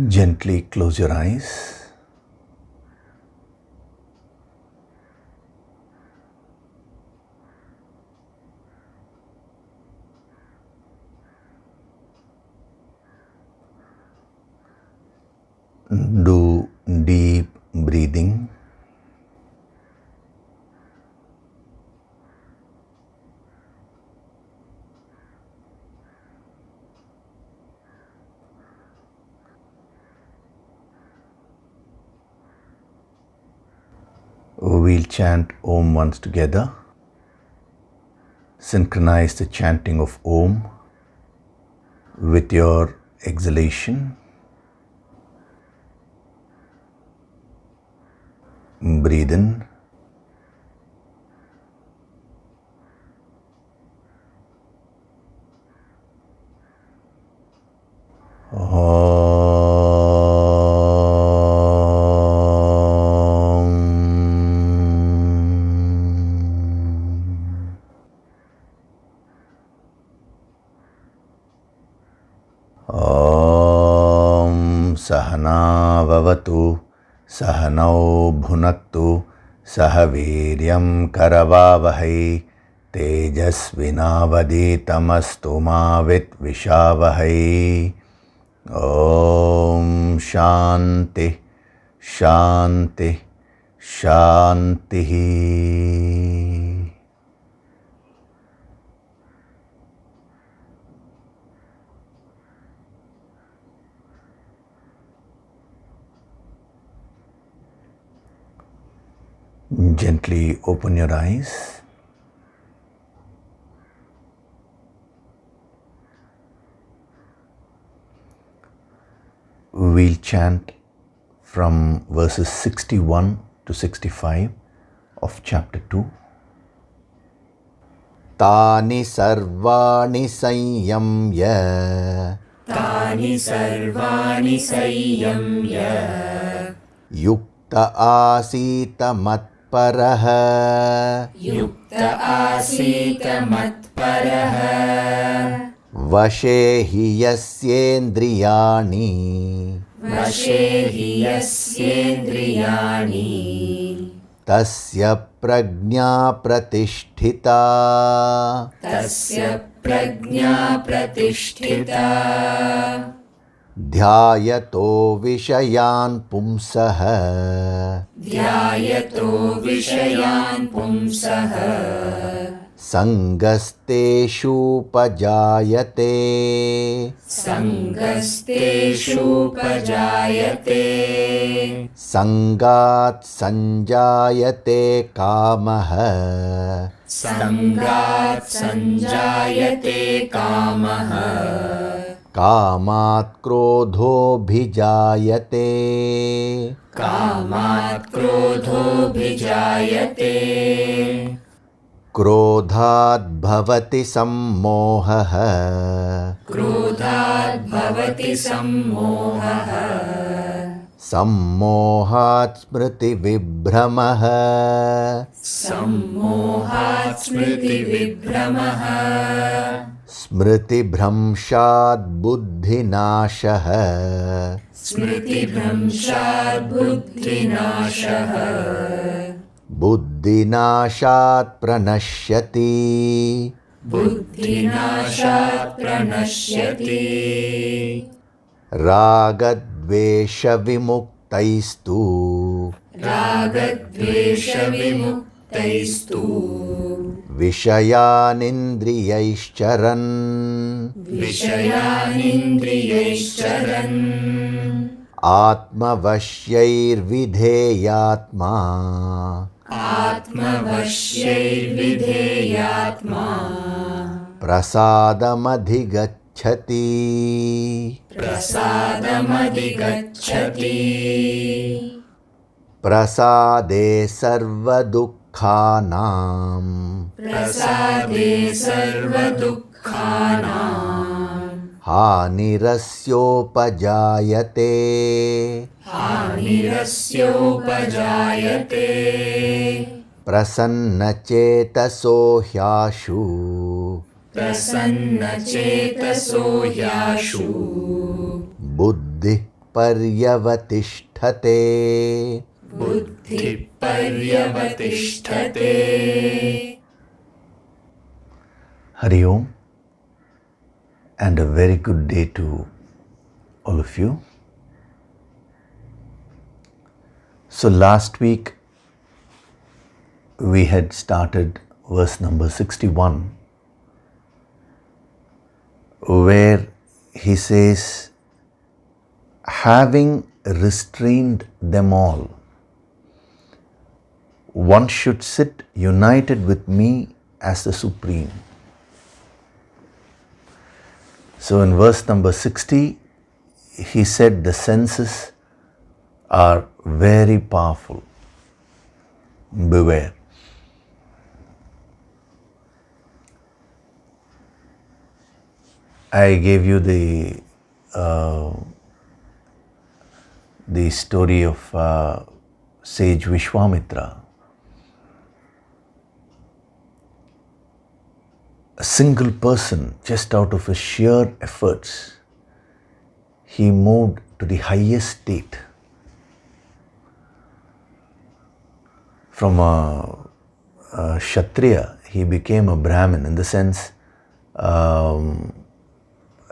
Gently close your eyes. Do deep breathing. We'll chant Om once together. Synchronize the chanting of Om with your exhalation. Breathe in. Sahana vavatu, sahanau bhunaktu, sahaviryam karavavahai, tejasvinavaditamastu ma vitvishavahay. Om Shanti, Shanti, Shanti. Gently open your eyes. We'll chant from verses 61 to 65 of chapter 2. Tani sarvani sanyamya, Tani sarvani sanyamya, yukta asita matparaha, yukta asita matparaha, vashe hi yasyendriyani, vashe hi yasyendriyani, tasya prajna pratisthita, tasya prajna pratisthita, dhyayato vishayan pumsaha, dhyayato vishayan pumsaha, sangasteshu pajayate, sangasteshu pajayate, sangat sanjayate kamaha, sangat sanjayate kamaha, kamat krodho bhijayate, kamat krodho bhijayate, krodhat bhavati sammohaha, krodhat bhavati sammohaha, sammohat smriti vibhramaha, sammohat smriti vibhramaha, smriti bhramshat buddhinashaha, smriti bhramshat buddhinashaha, buddhinashat pranashyati, buddhinashat pranashyati, ragadvesha vimuktaistu, ragadvesha vimuktaistu, vishayanindriyaischaran, vishayanindriyaischaran, atmavasyairvidheyatma, atmavasyairvidheyatma, prasadamadigaccati, prasadamadigaccati, prasade sarvadukhanam, prasade sarvadukhanam, hanirasyopajayate, hanirasyopajayate, prasannachetaso hyashu, prasannachetaso yashu, buddhi paryavatishthate. Buddhi paryavatishthate. Hari Om, and a very good day to all of you. So last week we had started verse number 61, where he says, having restrained them all, one should sit united with me as the Supreme. So in verse number 60, he said the senses are very powerful. Beware. I gave you the story of sage Vishwamitra. A single person, just out of his sheer efforts, he moved to the highest state. From a Kshatriya, he became a Brahmin, in the sense, a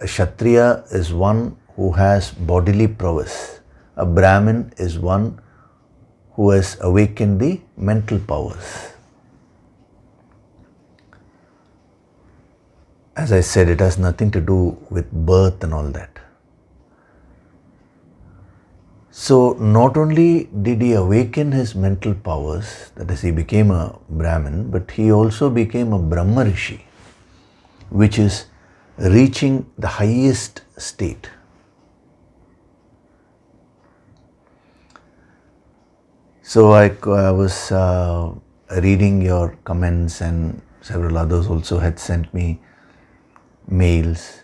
Kshatriya is one who has bodily prowess. A Brahmin is one who has awakened the mental powers. As I said, it has nothing to do with birth and all that. So not only did he awaken his mental powers, that is, he became a Brahmin, but he also became a Brahma Rishi, which is reaching the highest state. So I was reading your comments, and several others also had sent me mails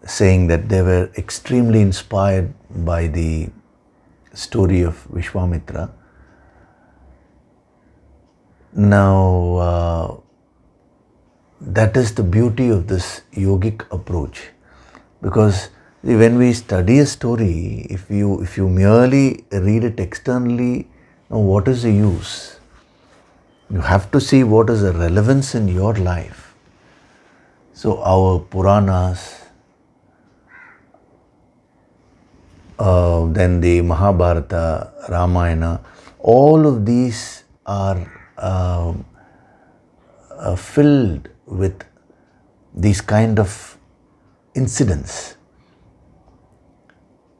saying that they were extremely inspired by the story of Vishwamitra. Now, that is the beauty of this yogic approach, because when we study a story, if you merely read it externally, what is the use? You have to see what is the relevance in your life. So our Puranas, then the Mahabharata, Ramayana, all of these are filled with these kind of incidents.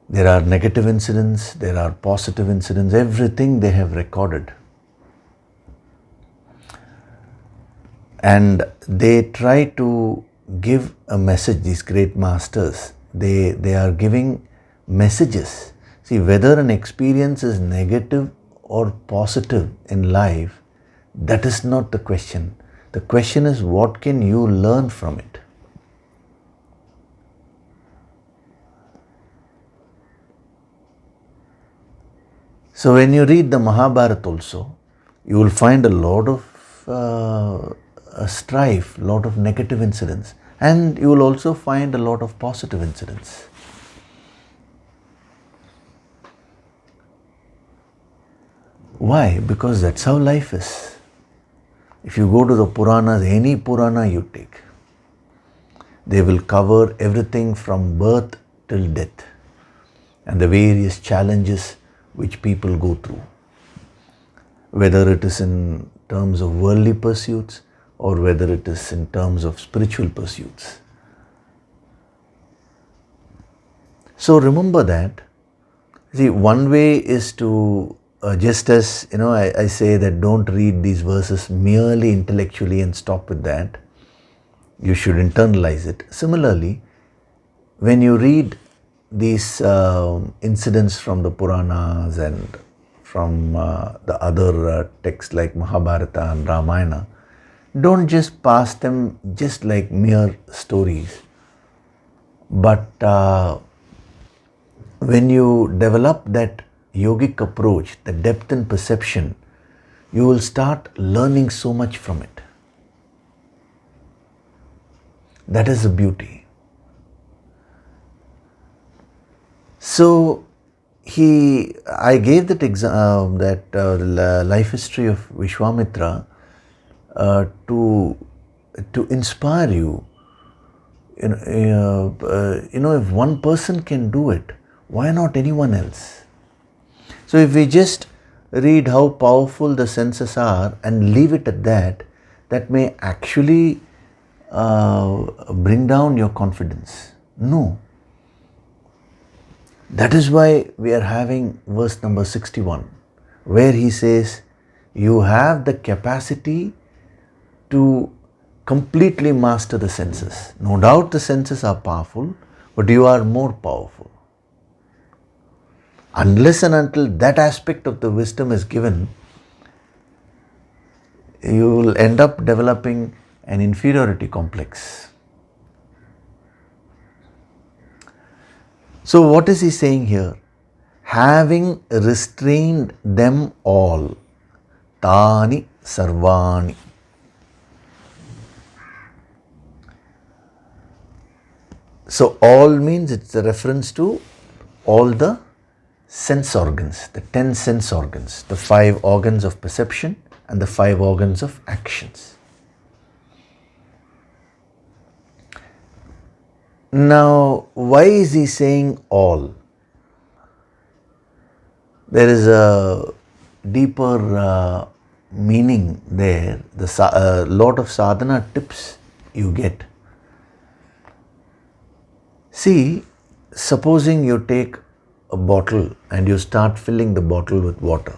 There are negative incidents, there are positive incidents, everything they have recorded. And they try to give a message, these great masters. They are giving messages. See, whether an experience is negative or positive in life, that is not the question. The question is, what can you learn from it? So when you read the Mahabharata also, you will find a lot of strife, a lot of negative incidents, and you will also find a lot of positive incidents. Why? Because that's how life is. If you go to the Puranas, any Purana you take, they will cover everything from birth till death and the various challenges which people go through, whether it is in terms of worldly pursuits or whether it is in terms of spiritual pursuits. So remember that. See, one way is to, just as, I say that don't read these verses merely intellectually and stop with that. You should internalize it. Similarly, when you read these incidents from the Puranas and from the other texts like Mahabharata and Ramayana, don't just pass them just like mere stories. But when you develop that yogic approach, the depth in perception, you will start learning so much from it. That is the beauty. So I gave that life history of Vishwamitra to inspire you. If one person can do it, why not anyone else? So if we just read how powerful the senses are and leave it at that, that may actually bring down your confidence. No. That is why we are having verse number 61, where he says, you have the capacity to completely master the senses. No doubt the senses are powerful, but you are more powerful. Unless and until that aspect of the wisdom is given, you will end up developing an inferiority complex. So what is he saying here? Having restrained them all, tani sarvani. So all means it's a reference to all the sense organs, the 10 sense organs, the 5 organs of perception and the 5 organs of actions. Now, why is he saying all? There is a deeper meaning there. The lot of sadhana tips you get. See, supposing you take a bottle and you start filling the bottle with water.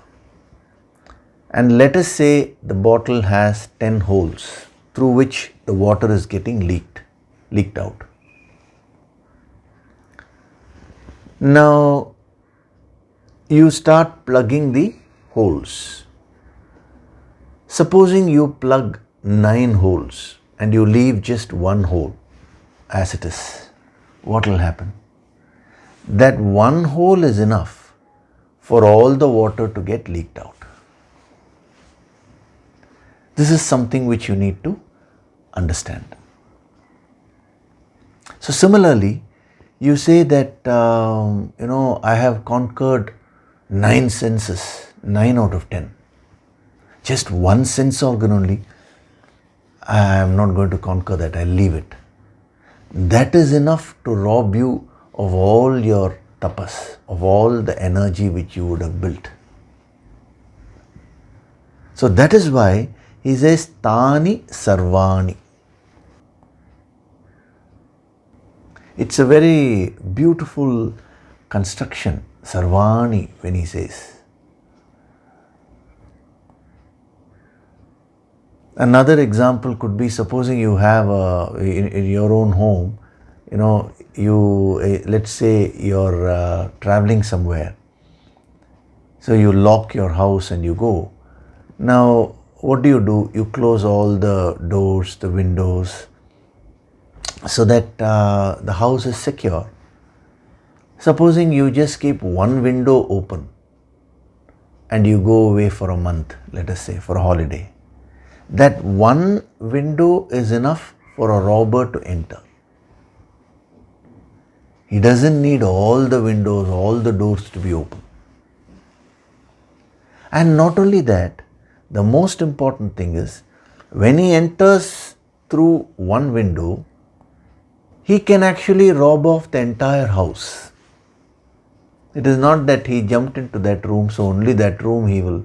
And let us say the bottle has 10 holes through which the water is getting leaked out. Now, you start plugging the holes. Supposing you plug 9 holes and you leave just 1 hole as it is, what will happen? That 1 hole is enough for all the water to get leaked out. This is something which you need to understand. So similarly, you say that, I have conquered 9 senses, 9 out of 10. Just 1 sense organ only, I am not going to conquer that, I'll leave it. That is enough to rob you of all your tapas, of all the energy which you would have built. So that is why he says, Tani Sarvani. It's a very beautiful construction, Sarvani, when he says. Another example could be, supposing you have in your own home, let's say you're traveling somewhere. So you lock your house and you go. Now, what do? You close all the doors, the windows, so that the house is secure. Supposing you just keep 1 window open and you go away for a month, let us say, for a holiday. That 1 window is enough for a robber to enter. He doesn't need all the windows, all the doors to be open. And not only that, the most important thing is, when he enters through 1 window, he can actually rob off the entire house. It is not that he jumped into that room, so only that room he will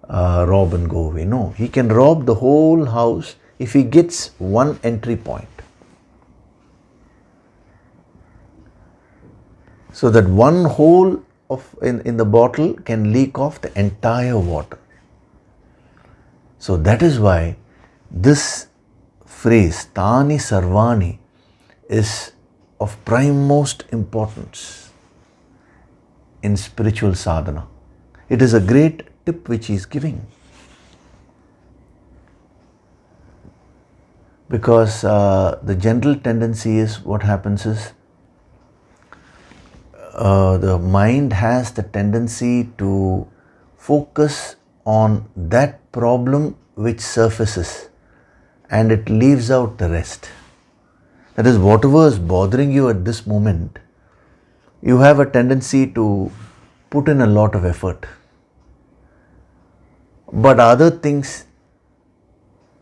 rob and go away. No, he can rob the whole house if he gets 1 entry point. So that 1 hole in the bottle can leak off the entire water. So that is why this phrase, Tani Sarvani, is of primemost importance in spiritual sadhana. It is a great tip which he is giving. Because the general tendency is, what happens is, the mind has the tendency to focus on that problem which surfaces and it leaves out the rest. That is, whatever is bothering you at this moment, you have a tendency to put in a lot of effort. But other things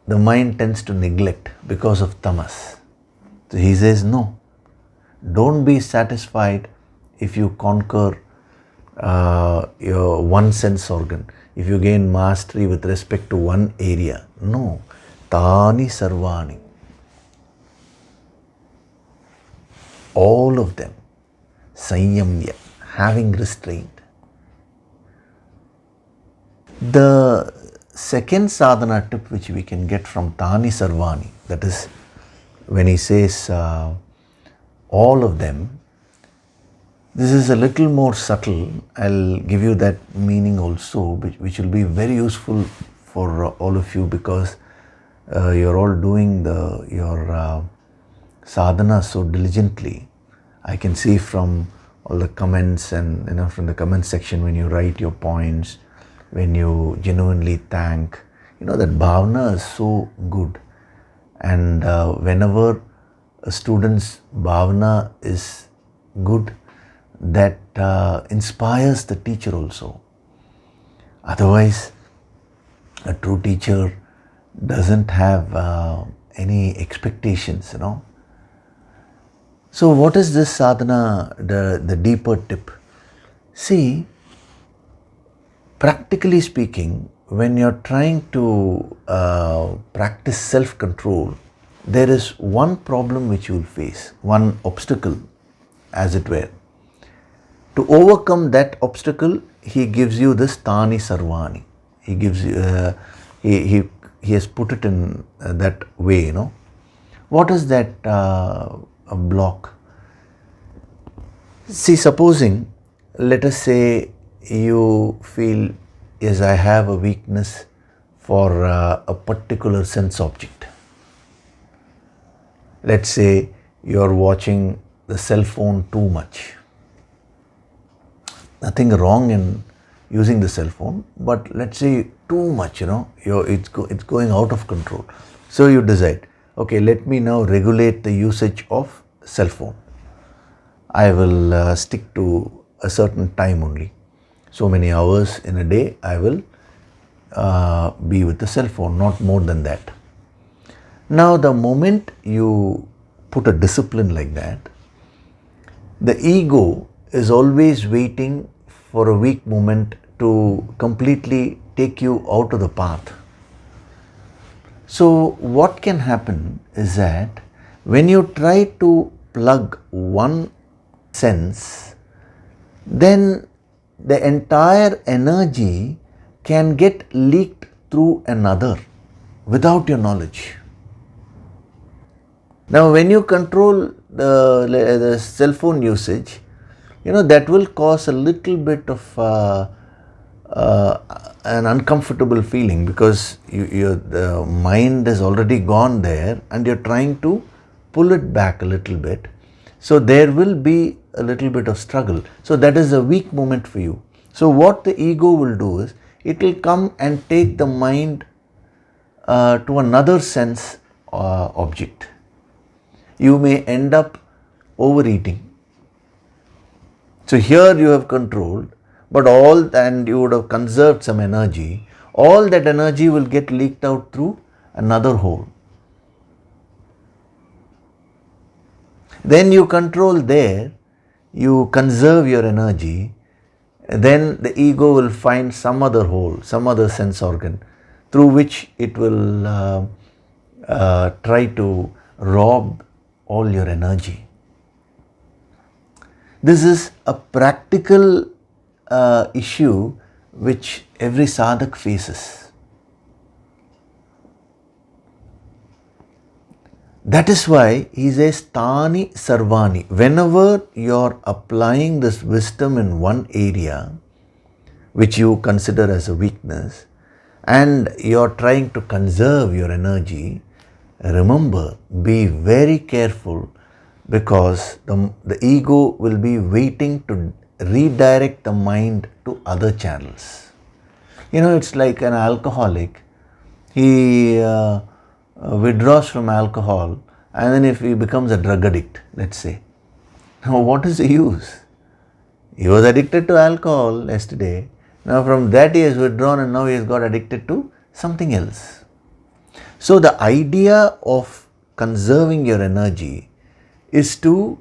the mind tends to neglect because of tamas. So he says, no, don't be satisfied if you conquer your one sense organ, if you gain mastery with respect to one area. No, tani sarvani, all of them, Sayamya, having restraint. The second sadhana tip which we can get from Tani Sarvani, that is when he says all of them, this is a little more subtle. I'll give you that meaning also, which will be very useful for all of you, because you're all doing your sadhana so diligently. I can see from all the comments and from the comment section when you write your points, when you genuinely thank, that bhavana is so good. And whenever a student's bhavana is good, that inspires the teacher also. Otherwise, a true teacher doesn't have any expectations, So what is this sadhana, the deeper tip? See, practically speaking, when you're trying to practice self-control, there is one problem which you will face, one obstacle, as it were. To overcome that obstacle, he gives you this Tani Sarvani. He gives you, he has put it in that way, What is that a block? See, supposing, let us say, you feel, yes, I have a weakness for a particular sense object. Let's say you're watching the cell phone too much. Nothing wrong in using the cell phone, but let's say too much, it's going out of control. So you decide, okay, let me now regulate the usage of cell phone. I will stick to a certain time only. So many hours in a day I will be with the cell phone, not more than that. Now the moment you put a discipline like that, the ego is always waiting for a weak moment to completely take you out of the path. So what can happen is that when you try to plug one sense, then the entire energy can get leaked through another without your knowledge. Now when you control the cell phone usage, that will cause a little bit of an uncomfortable feeling, because the mind has already gone there and you're trying to pull it back a little bit. So there will be a little bit of struggle. So that is a weak moment for you. So what the ego will do is, it will come and take the mind to another sense object. You may end up overeating. So here you have controlled, but and you would have conserved some energy. All that energy will get leaked out through another hole. Then you control there, you conserve your energy, then the ego will find some other hole, some other sense organ, through which it will try to rob all your energy. This is a practical issue which every sadhak faces. That is why he says Tani Sarvani. Whenever you are applying this wisdom in one area which you consider as a weakness, and you are trying to conserve your energy, remember, be very careful, because the ego will be waiting to redirect the mind to other channels. It's like an alcoholic. He withdraws from alcohol, and then if he becomes a drug addict, let's say, now what is the use? He was addicted to alcohol yesterday. Now from that he has withdrawn and now he has got addicted to something else. So the idea of conserving your energy is to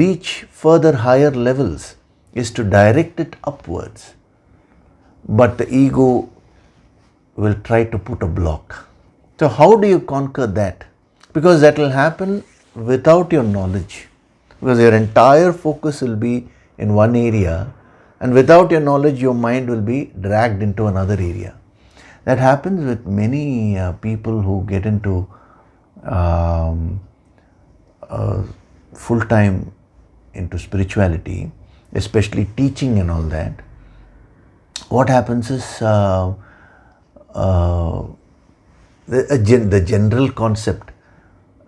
reach further higher levels, is to direct it upwards. But the ego will try to put a block. So how do you conquer that? Because that will happen without your knowledge. Because your entire focus will be in one area, and without your knowledge your mind will be dragged into another area. That happens with many people who get into full-time into spirituality, especially teaching and all that. What happens is the general concept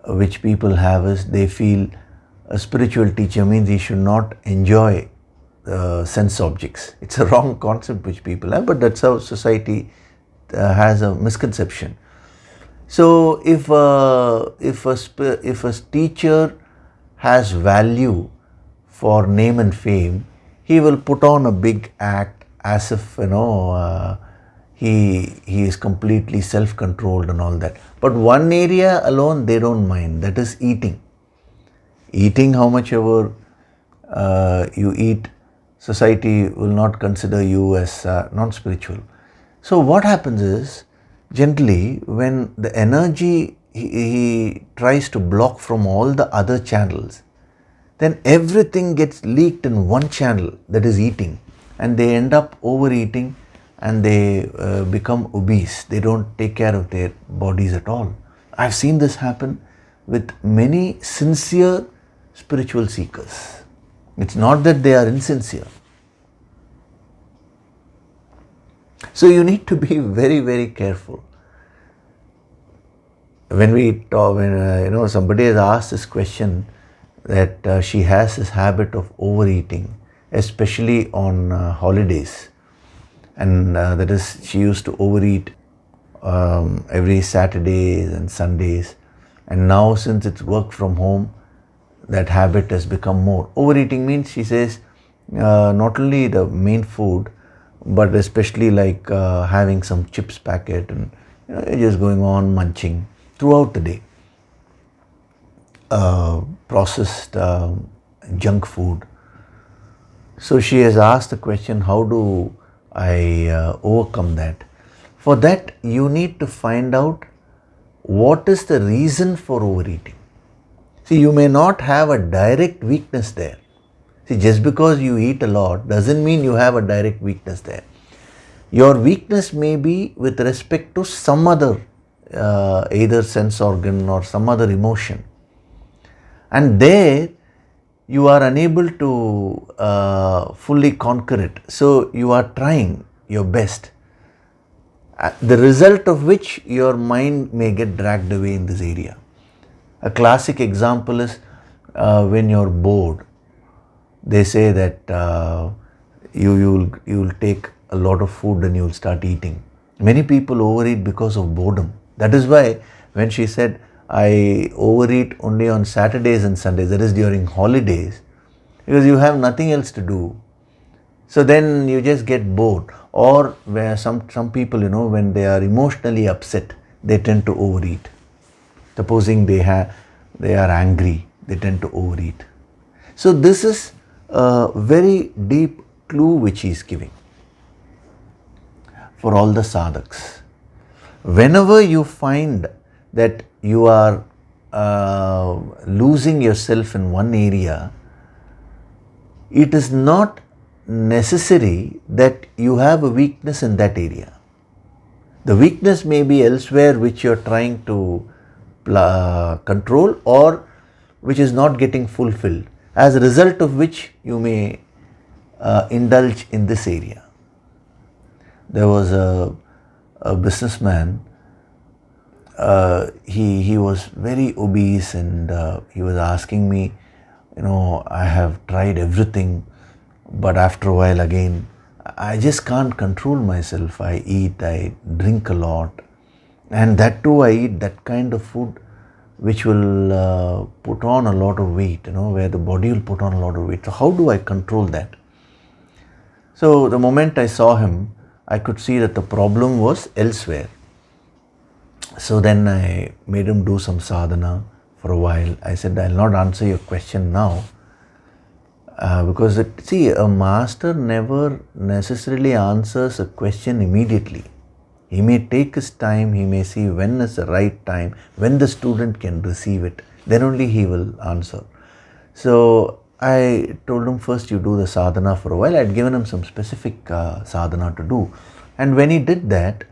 which people have is they feel a spiritual teacher means he should not enjoy sense objects. It's a wrong concept which people have, but that's how society has a misconception. So if a teacher has value for name and fame, he will put on a big act as if he is completely self-controlled and all that. But one area alone they don't mind, that is eating. Eating, how much ever you eat, society will not consider you as non-spiritual. So what happens is, generally when the energy he tries to block from all the other channels, then everything gets leaked in one channel, that is eating, and they end up overeating and they become obese. They don't take care of their bodies at all. I've seen this happen with many sincere spiritual seekers. It's not that they are insincere. So you need to be very, very careful. When we talk, when somebody has asked this question, that she has this habit of overeating, especially on holidays, and that is, she used to overeat every Saturdays and Sundays, and now since it's work from home, that habit has become more. Overeating means, she says, not only the main food, but especially like having some chips packet and just going on munching throughout the day. Processed junk food. So she has asked the question, how do I overcome that? For that, you need to find out what is the reason for overeating. See, you may not have a direct weakness there. See, just because you eat a lot doesn't mean you have a direct weakness there. Your weakness may be with respect to some other either sense organ or some other emotion. And there you are unable to fully conquer it. So you are trying your best. The result of which your mind may get dragged away in this area. A classic example is when you're bored. They say that you will take a lot of food and you will start eating. Many people overeat because of boredom. That is why when she said, I overeat only on Saturdays and Sundays, that is during holidays, because you have nothing else to do. So then you just get bored. Or where some people, when they are emotionally upset, they tend to overeat. Supposing they are angry, they tend to overeat. So this is a very deep clue which he is giving for all the sadhaks. Whenever you find that you are losing yourself in one area, it is not necessary that you have a weakness in that area. The weakness may be elsewhere which you are trying to control or which is not getting fulfilled, as a result of which you may indulge in this area. There was a businessman. He was very obese and he was asking me, I have tried everything, but after a while again, I just can't control myself. I eat, I drink a lot, and that too I eat that kind of food which will put on a lot of weight, where the body will put on a lot of weight. So how do I control that? So the moment I saw him, I could see that the problem was elsewhere. So then I made him do some sadhana for a while. I said, I'll not answer your question now. Because a master never necessarily answers a question immediately. He may take his time, he may see when is the right time, when the student can receive it, then only he will answer. So I told him, first you do the sadhana for a while. I had given him some specific sadhana to do. And when he did that,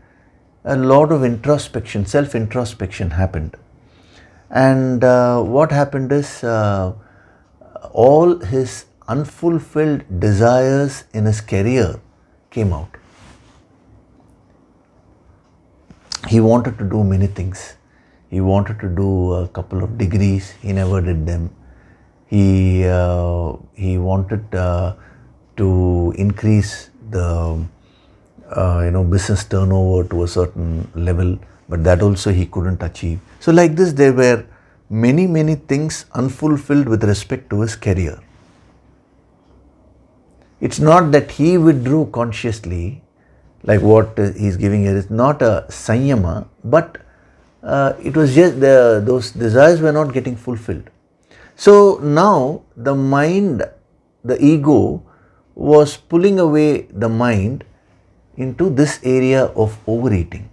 a lot of introspection, self-introspection happened. And what happened is all his unfulfilled desires in his career came out. He wanted to do many things. He wanted to do a couple of degrees. He never did them. He wanted to increase the business turnover to a certain level, but that also he couldn't achieve. So like this, there were many things unfulfilled with respect to his career. It's not that he withdrew consciously, like what he's giving here. It's not a Sayama, but it was just those desires were not getting fulfilled. So now the mind, the ego, was pulling away the mind into this area of overeating.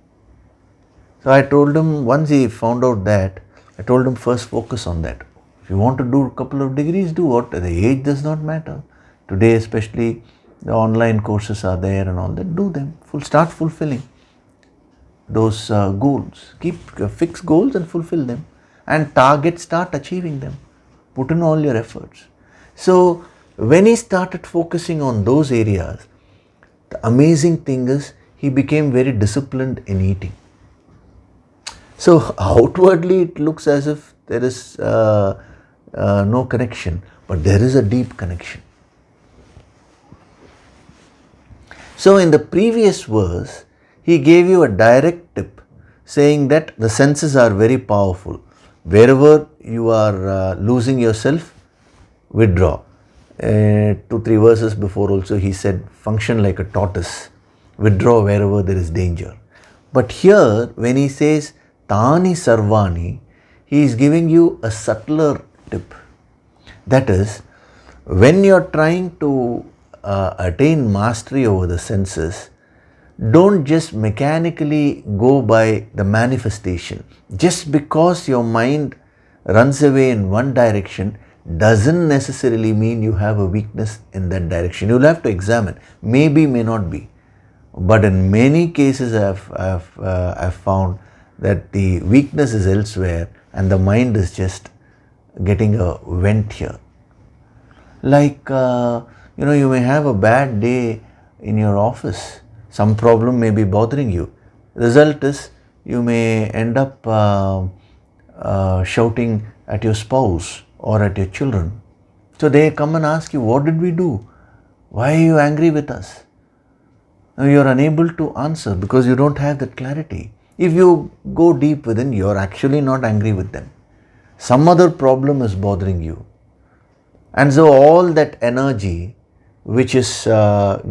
So I told him, once he found out that, I told him, first focus on that. If you want to do a couple of degrees, do what? The age does not matter. Today especially, the online courses are there and all that. Do them. Start fulfilling those goals. Fix goals and fulfill them. And start achieving them. Put in all your efforts. So when he started focusing on those areas, the amazing thing is he became very disciplined in eating. So outwardly it looks as if there is no connection, but there is a deep connection. So in the previous verse, he gave you a direct tip saying that the senses are very powerful. Wherever you are losing yourself, withdraw. 2-3 verses before also he said, function like a tortoise. Withdraw wherever there is danger. But here when he says, Tani Sarvani, he is giving you a subtler tip. That is, when you are trying to attain mastery over the senses, don't just mechanically go by the manifestation. Just because your mind runs away in one direction doesn't necessarily mean you have a weakness in that direction. You'll have to examine. Maybe, may not be. But in many cases I've found that the weakness is elsewhere and the mind is just getting a vent here. Like, you may have a bad day in your office. Some problem may be bothering you. Result is you may end up shouting at your spouse or at your children. So they come and ask you, what did we do? Why are you angry with us? Now you are unable to answer because you don't have that clarity. If you go deep within, you are actually not angry with them. Some other problem is bothering you. And so all that energy which is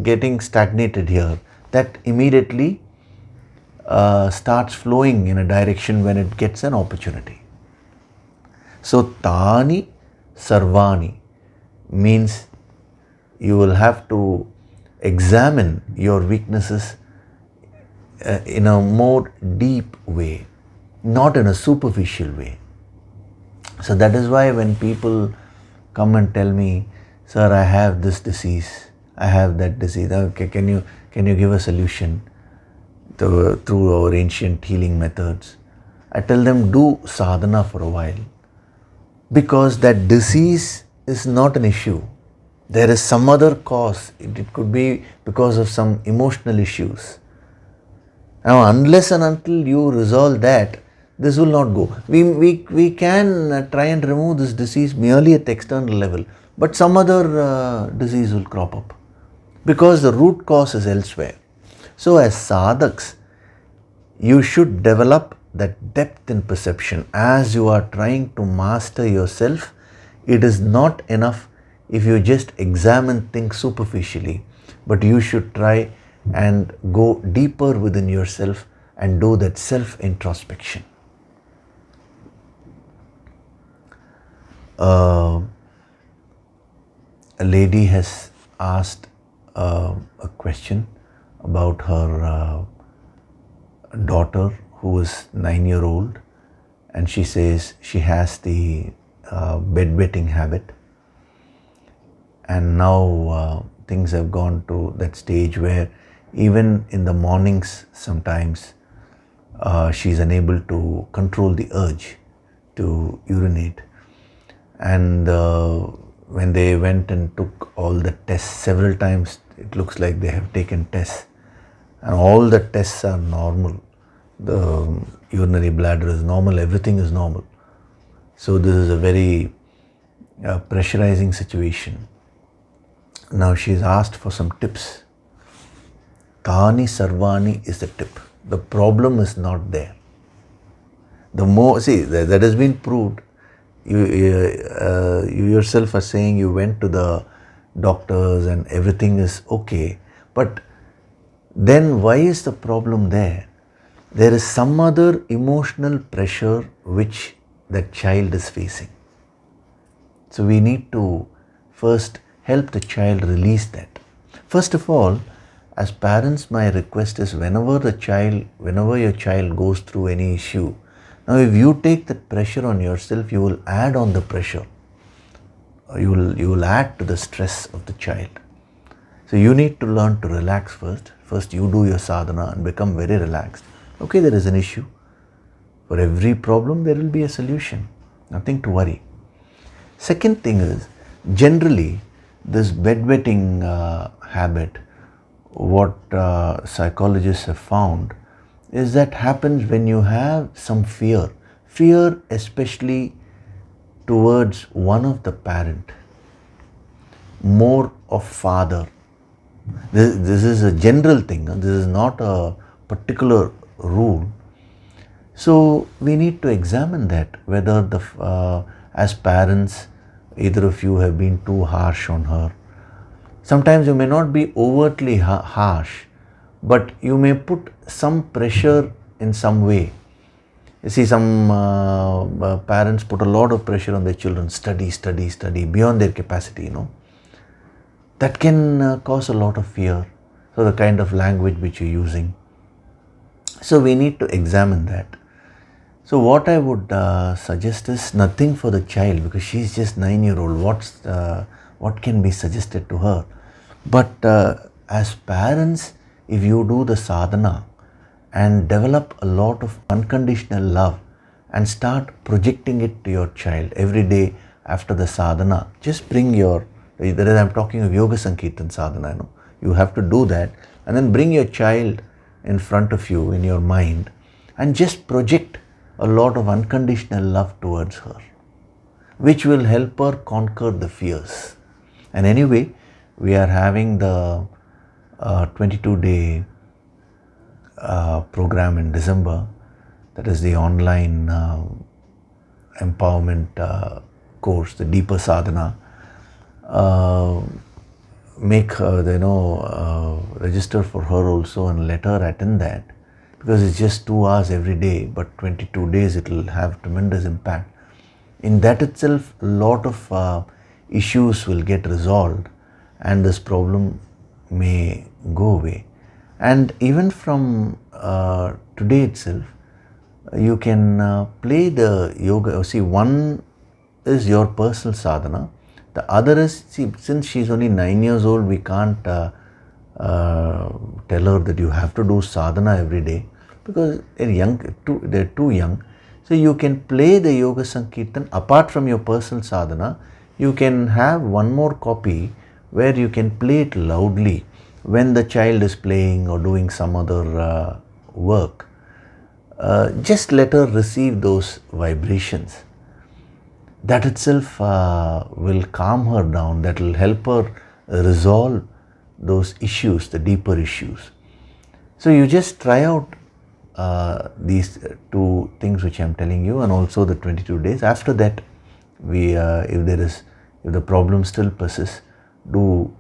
getting stagnated here, that immediately starts flowing in a direction when it gets an opportunity. So Tani Sarvani means you will have to examine your weaknesses in a more deep way, not in a superficial way. So that is why when people come and tell me, sir, I have this disease, I have that disease, okay, can you give a solution through our ancient healing methods? I tell them, do sadhana for a while, because that disease is not an issue. There is some other cause. It could be because of some emotional issues. Now, unless and until you resolve that, this will not go. We can try and remove this disease merely at the external level, but some other disease will crop up because the root cause is elsewhere. So as sadhaks, you should develop that depth in perception. As you are trying to master yourself, it is not enough if you just examine things superficially, but you should try and go deeper within yourself and do that self-introspection. A lady has asked a question about her daughter who is 9-year-old, and she says she has the bedwetting habit, and now things have gone to that stage where even in the mornings sometimes she's unable to control the urge to urinate. And when they went and took all the tests several times, it looks like they have taken tests, and all the tests are normal. The urinary bladder is normal, everything is normal. So this is a very pressurizing situation. Now she's asked for some tips. Tani Sarvani is the tip. The problem is not there. The more, see, that has been proved. You yourself are saying you went to the doctors and everything is okay. But then why is the problem there? There is some other emotional pressure which that child is facing. So we need to first help the child release that. First of all, as parents, my request is whenever your child goes through any issue, now if you take that pressure on yourself, you will add on the pressure. You will add to the stress of the child. So you need to learn to relax first. First you do your sadhana and become very relaxed. Okay, there is an issue. For every problem there will be a solution. Nothing to worry. Second thing is, generally this bedwetting habit, what psychologists have found is that happens when you have some fear especially towards one of the parent, more of father. This is a general thing, this is not a particular rule. So we need to examine that, whether as parents either of you have been too harsh on her. Sometimes you may not be overtly harsh, but you may put some pressure in some way. You see, some parents put a lot of pressure on their children, study beyond their capacity, That can cause a lot of fear. So the kind of language which you're using. So we need to examine that. So what I would suggest is nothing for the child, because she's just 9-year-old. What can be suggested to her? But as parents, if you do the sadhana and develop a lot of unconditional love and start projecting it to your child every day after the sadhana, just bring I'm talking of Yoga Sankirtan sadhana, you have to do that, and then bring your child in front of you in your mind and just project a lot of unconditional love towards her, which will help her conquer the fears. And anyway, we are having the 22-day program in December. That is the online empowerment course, the deeper sadhana. Make her, register for her also and let her attend that, because it's just 2 hours every day, but 22 days it will have tremendous impact. In that itself, a lot of issues will get resolved and this problem may go away. And even from today itself, you can play the yoga. See, one is your personal sadhana. The other is, since she's only 9 years old, we can't tell her that you have to do sadhana every day, because they're too young. So you can play the Yoga Sankirtan apart from your personal sadhana. You can have one more copy where you can play it loudly when the child is playing or doing some other work. Just let her receive those vibrations. That itself will calm her down. That will help her resolve those issues, the deeper issues. So you just try out these two things which I am telling you, and also the 22 days. After that, if the problem still persists, do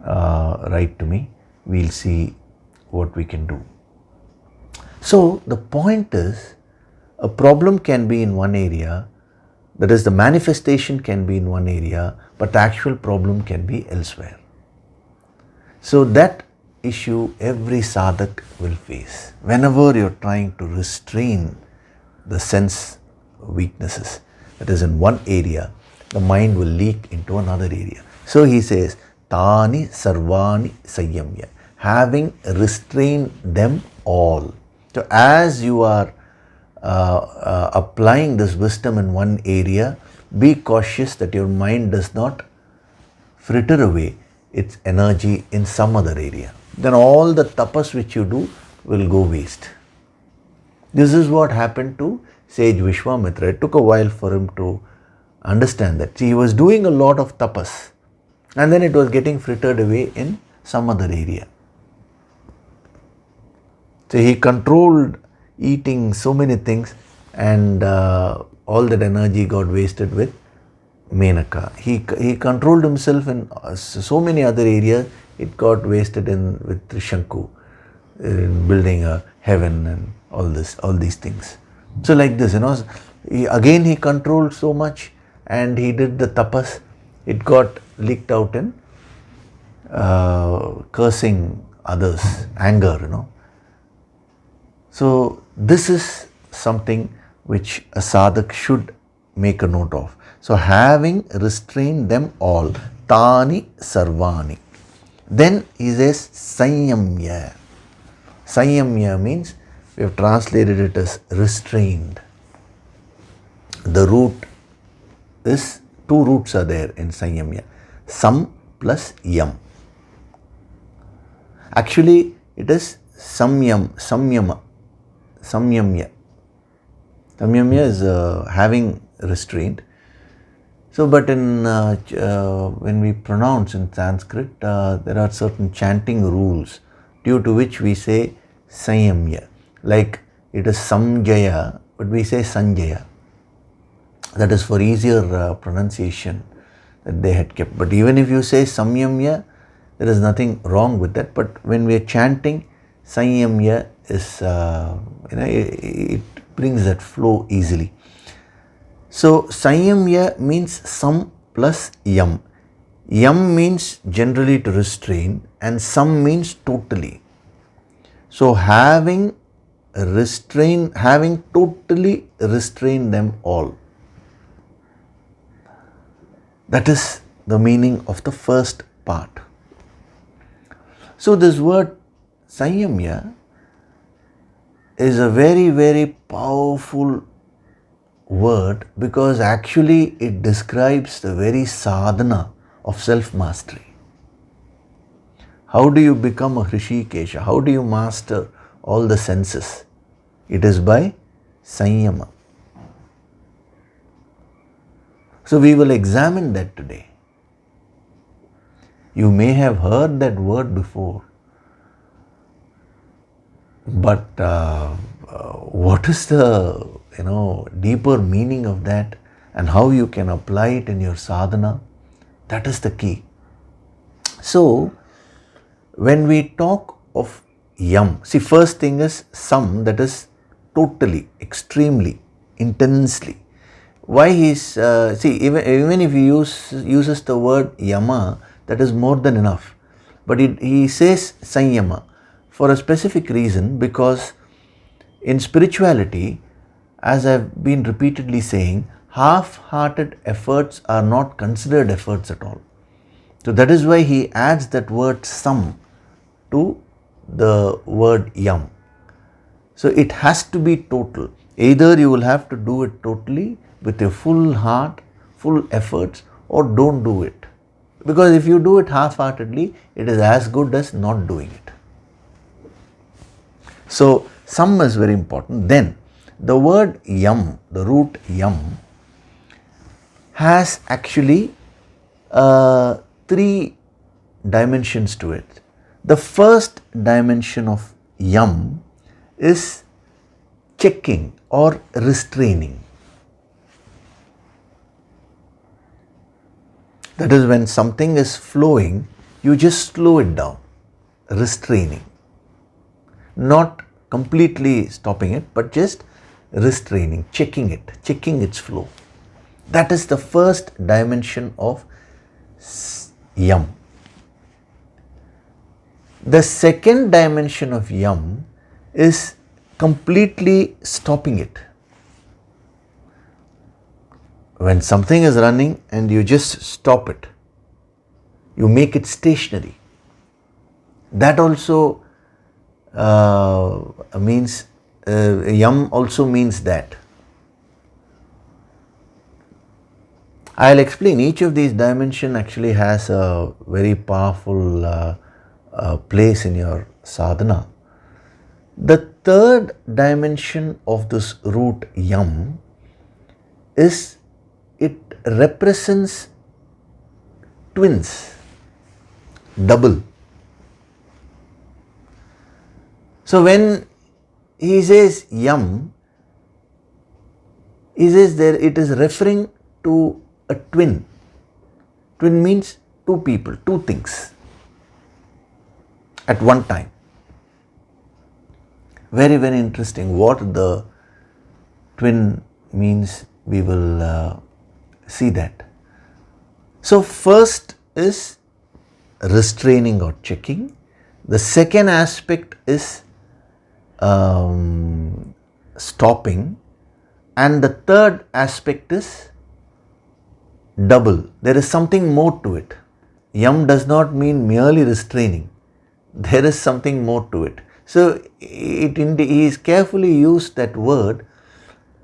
write to me. We'll see what we can do. So the point is, a problem can be in one area, that is, the manifestation can be in one area, but the actual problem can be elsewhere. So that issue every sadhak will face. Whenever you're trying to restrain the sense weaknesses, that is in one area, the mind will leak into another area. So he says, Tani sarvani sayamya, having restrained them all. So as you are applying this wisdom in one area, be cautious that your mind does not fritter away its energy in some other area. Then all the tapas which you do will go waste. This is what happened to sage Vishwamitra. It took a while for him to understand that. See, he was doing a lot of tapas, and then it was getting frittered away in some other area. So he controlled eating so many things, and all that energy got wasted with Menaka. He controlled himself in so many other areas. It got wasted with Trishanku, in building a heaven and all these things. So like this, he controlled so much, and he did the tapas. It got leaked out in cursing others, anger, So this is something which a sadhak should make a note of. So having restrained them all, Tani Sarvani. Then he says Sayamya. Sayamya means, we have translated it as restrained. The root is, two roots are there in Sayamya. Sam plus Yam. Actually, it is Samyama. Samyamya. Samyamya is having restraint. So, but in when we pronounce in Sanskrit, there are certain chanting rules due to which we say Sayamya. Like it is Samjaya, but we say Sanjaya. That is for easier pronunciation that they had kept. But even if you say Samyamya, there is nothing wrong with that. But when we are chanting, Sayamya is, it brings that flow easily. So Sayamya means Sam plus Yam. Yam means generally to restrain, and Sam means totally. So having totally restrained them all. That is the meaning of the first part. So this word Sayamya is a very, very powerful word, because actually it describes the very sadhana of self-mastery. How do you become a Hrishikesha? How do you master all the senses? It is by Sayama. So we will examine that today. You may have heard that word before, but what is the deeper meaning of that, and how you can apply it in your sadhana? That is the key. So when we talk of Yam, see, first thing is Sam, that is totally, extremely, intensely. Why he's even if he uses the word Yama, that is more than enough. But he says Sayama for a specific reason, because in spirituality, as I've been repeatedly saying, half-hearted efforts are not considered efforts at all. So that is why he adds that word Sam to the word Yam. So it has to be total. Either you will have to do it totally with your full heart, full efforts, or don't do it. Because if you do it half-heartedly, it is as good as not doing it. So Sam is very important. Then the word Yam, the root Yam, has actually 3 dimensions to it. The first dimension of Yam is checking or restraining. That is, when something is flowing, you just slow it down, restraining. Not completely stopping it, but just restraining, checking it, checking its flow. That is the first dimension of yam. The second dimension of yam is completely stopping it. When something is running and you just stop it, you make it stationary. That also means, yam also means that. I'll explain. Each of these dimensions actually has a very powerful place in your sadhana. The third dimension of this root yam is, it represents twins, double. So when he says yam, he says there it is referring to a twin. Twin means two people, two things at one time. Very, very interesting. What the twin means, we will see that. So first is restraining or checking. The second aspect is stopping, and the third aspect is double. There is something more to it. Yam does not mean merely restraining. There is something more to it. So he is carefully used that word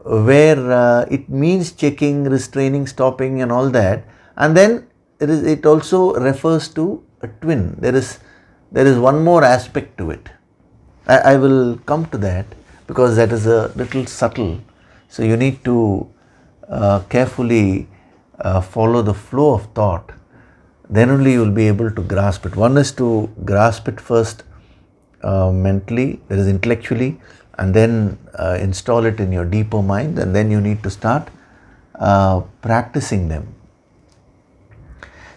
where it means checking, restraining, stopping and all that, and then it also refers to a twin. There is one more aspect to it. I will come to that because that is a little subtle. So you need to carefully follow the flow of thought. Then only you will be able to grasp it. One is to grasp it first mentally, that is intellectually, and then install it in your deeper mind, and then you need to start practicing them.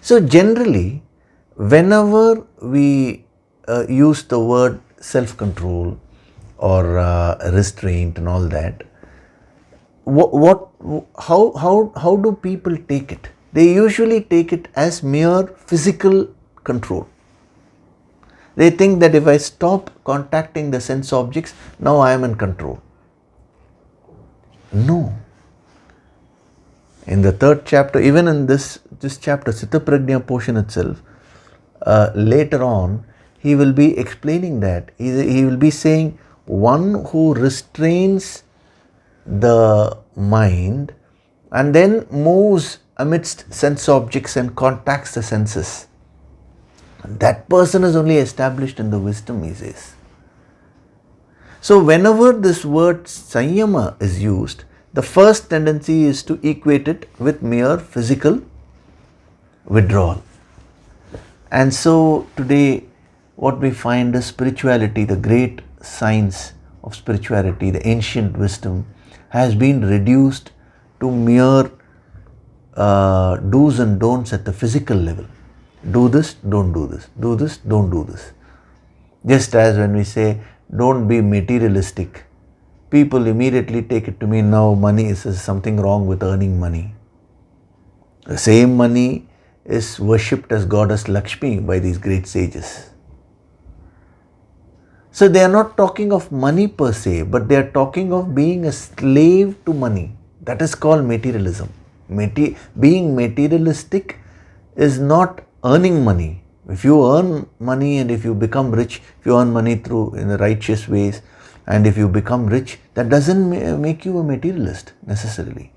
So generally, whenever we use the word self-control or restraint and all that, how do people take it? They usually take it as mere physical control. They think that if I stop contacting the sense objects, now I am in control. No. In the third chapter, even in this chapter, Citta Prajna portion itself, later on, he will be explaining that. He will be saying, one who restrains the mind and then moves amidst sense objects and contacts the senses, that person is only established in the wisdom, he says. So whenever this word Sayama is used, the first tendency is to equate it with mere physical withdrawal. And so today what we find is spirituality, the great science of spirituality, the ancient wisdom, has been reduced to mere do's and don'ts at the physical level. Do this, don't do this. Do this, don't do this. Just as when we say, don't be materialistic, people immediately take it to mean now money is something wrong with earning money. The same money is worshipped as goddess Lakshmi by these great sages. So they are not talking of money per se, but they are talking of being a slave to money. That is called materialism. Being materialistic is not earning money. If you earn money and if you become rich, if you earn money through in the righteous ways, and if you become rich, that doesn't make you a materialist necessarily.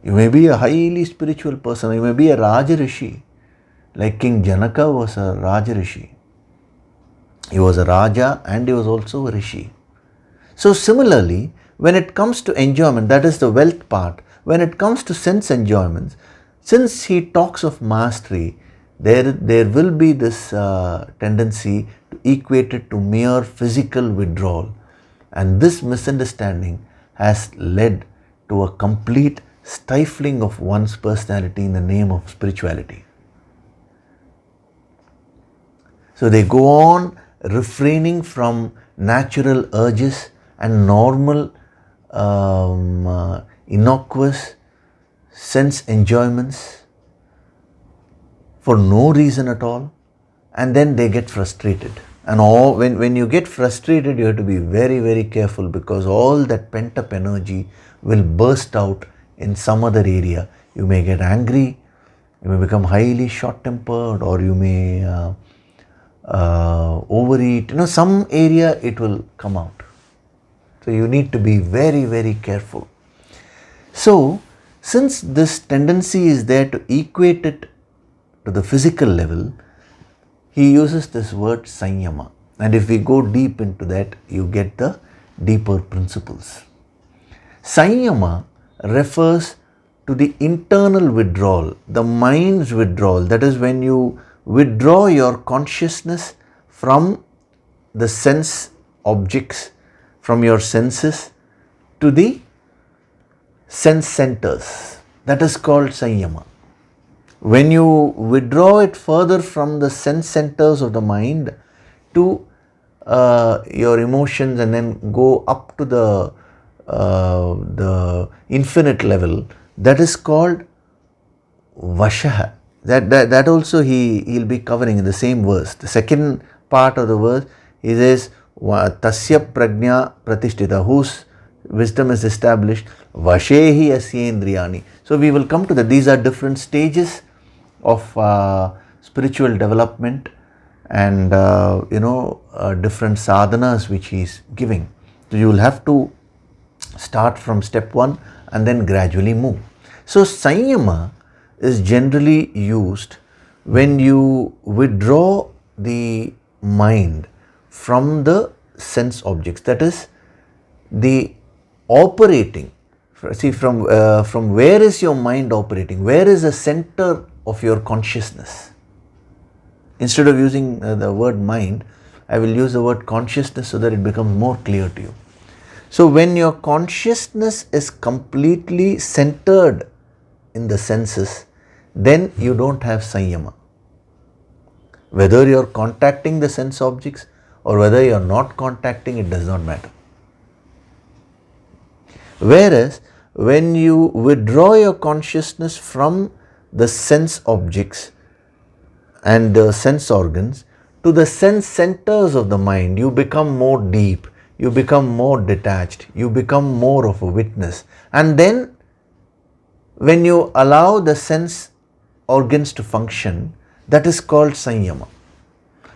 You may be a highly spiritual person, you may be a Raja Rishi, like King Janaka was a Raja Rishi. He was a Raja and he was also a Rishi. So similarly, when it comes to enjoyment, that is the wealth part, when it comes to sense enjoyments, since he talks of mastery, there will be this tendency to equate it to mere physical withdrawal. And this misunderstanding has led to a complete stifling of one's personality in the name of spirituality. So they go on refraining from natural urges and normal innocuous sense enjoyments for no reason at all, and then they get frustrated. And when you get frustrated, you have to be very, very careful, because all that pent up energy will burst out in some other area. You may get angry, you may become highly short tempered, or you may overeat. Some area it will come out. So you need to be very, very careful. So since this tendency is there to equate it to the physical level, he uses this word Sayama. And if we go deep into that, you get the deeper principles. Sayama refers to the internal withdrawal, the mind's withdrawal. That is when you withdraw your consciousness from the sense objects, from your senses to the sense centers. That is called Samyama. When you withdraw it further from the sense centers of the mind to your emotions, and then go up to the infinite level, that is called Vashaha. That also he'll be covering in the same verse. The second part of the verse, he says, Tasya prajna pratishtita, whose wisdom is established, Vashehi asyendriyani. So we will come to that. These are different stages of spiritual development, and different sadhanas which he is giving. So you will have to start from step 1 and then gradually move. So Sayama is generally used when you withdraw the mind from the sense objects. That is the operating. See, from where is your mind operating? Where is the center of your consciousness? Instead of using the word mind, I will use the word consciousness so that it becomes more clear to you. So when your consciousness is completely centered in the senses, then you don't have Sayama. Whether you are contacting the sense objects or whether you are not contacting, it does not matter. Whereas when you withdraw your consciousness from the sense objects and the sense organs to the sense centers of the mind, you become more deep, you become more detached, you become more of a witness. And then when you allow the sense organs to function, that is called Samyama.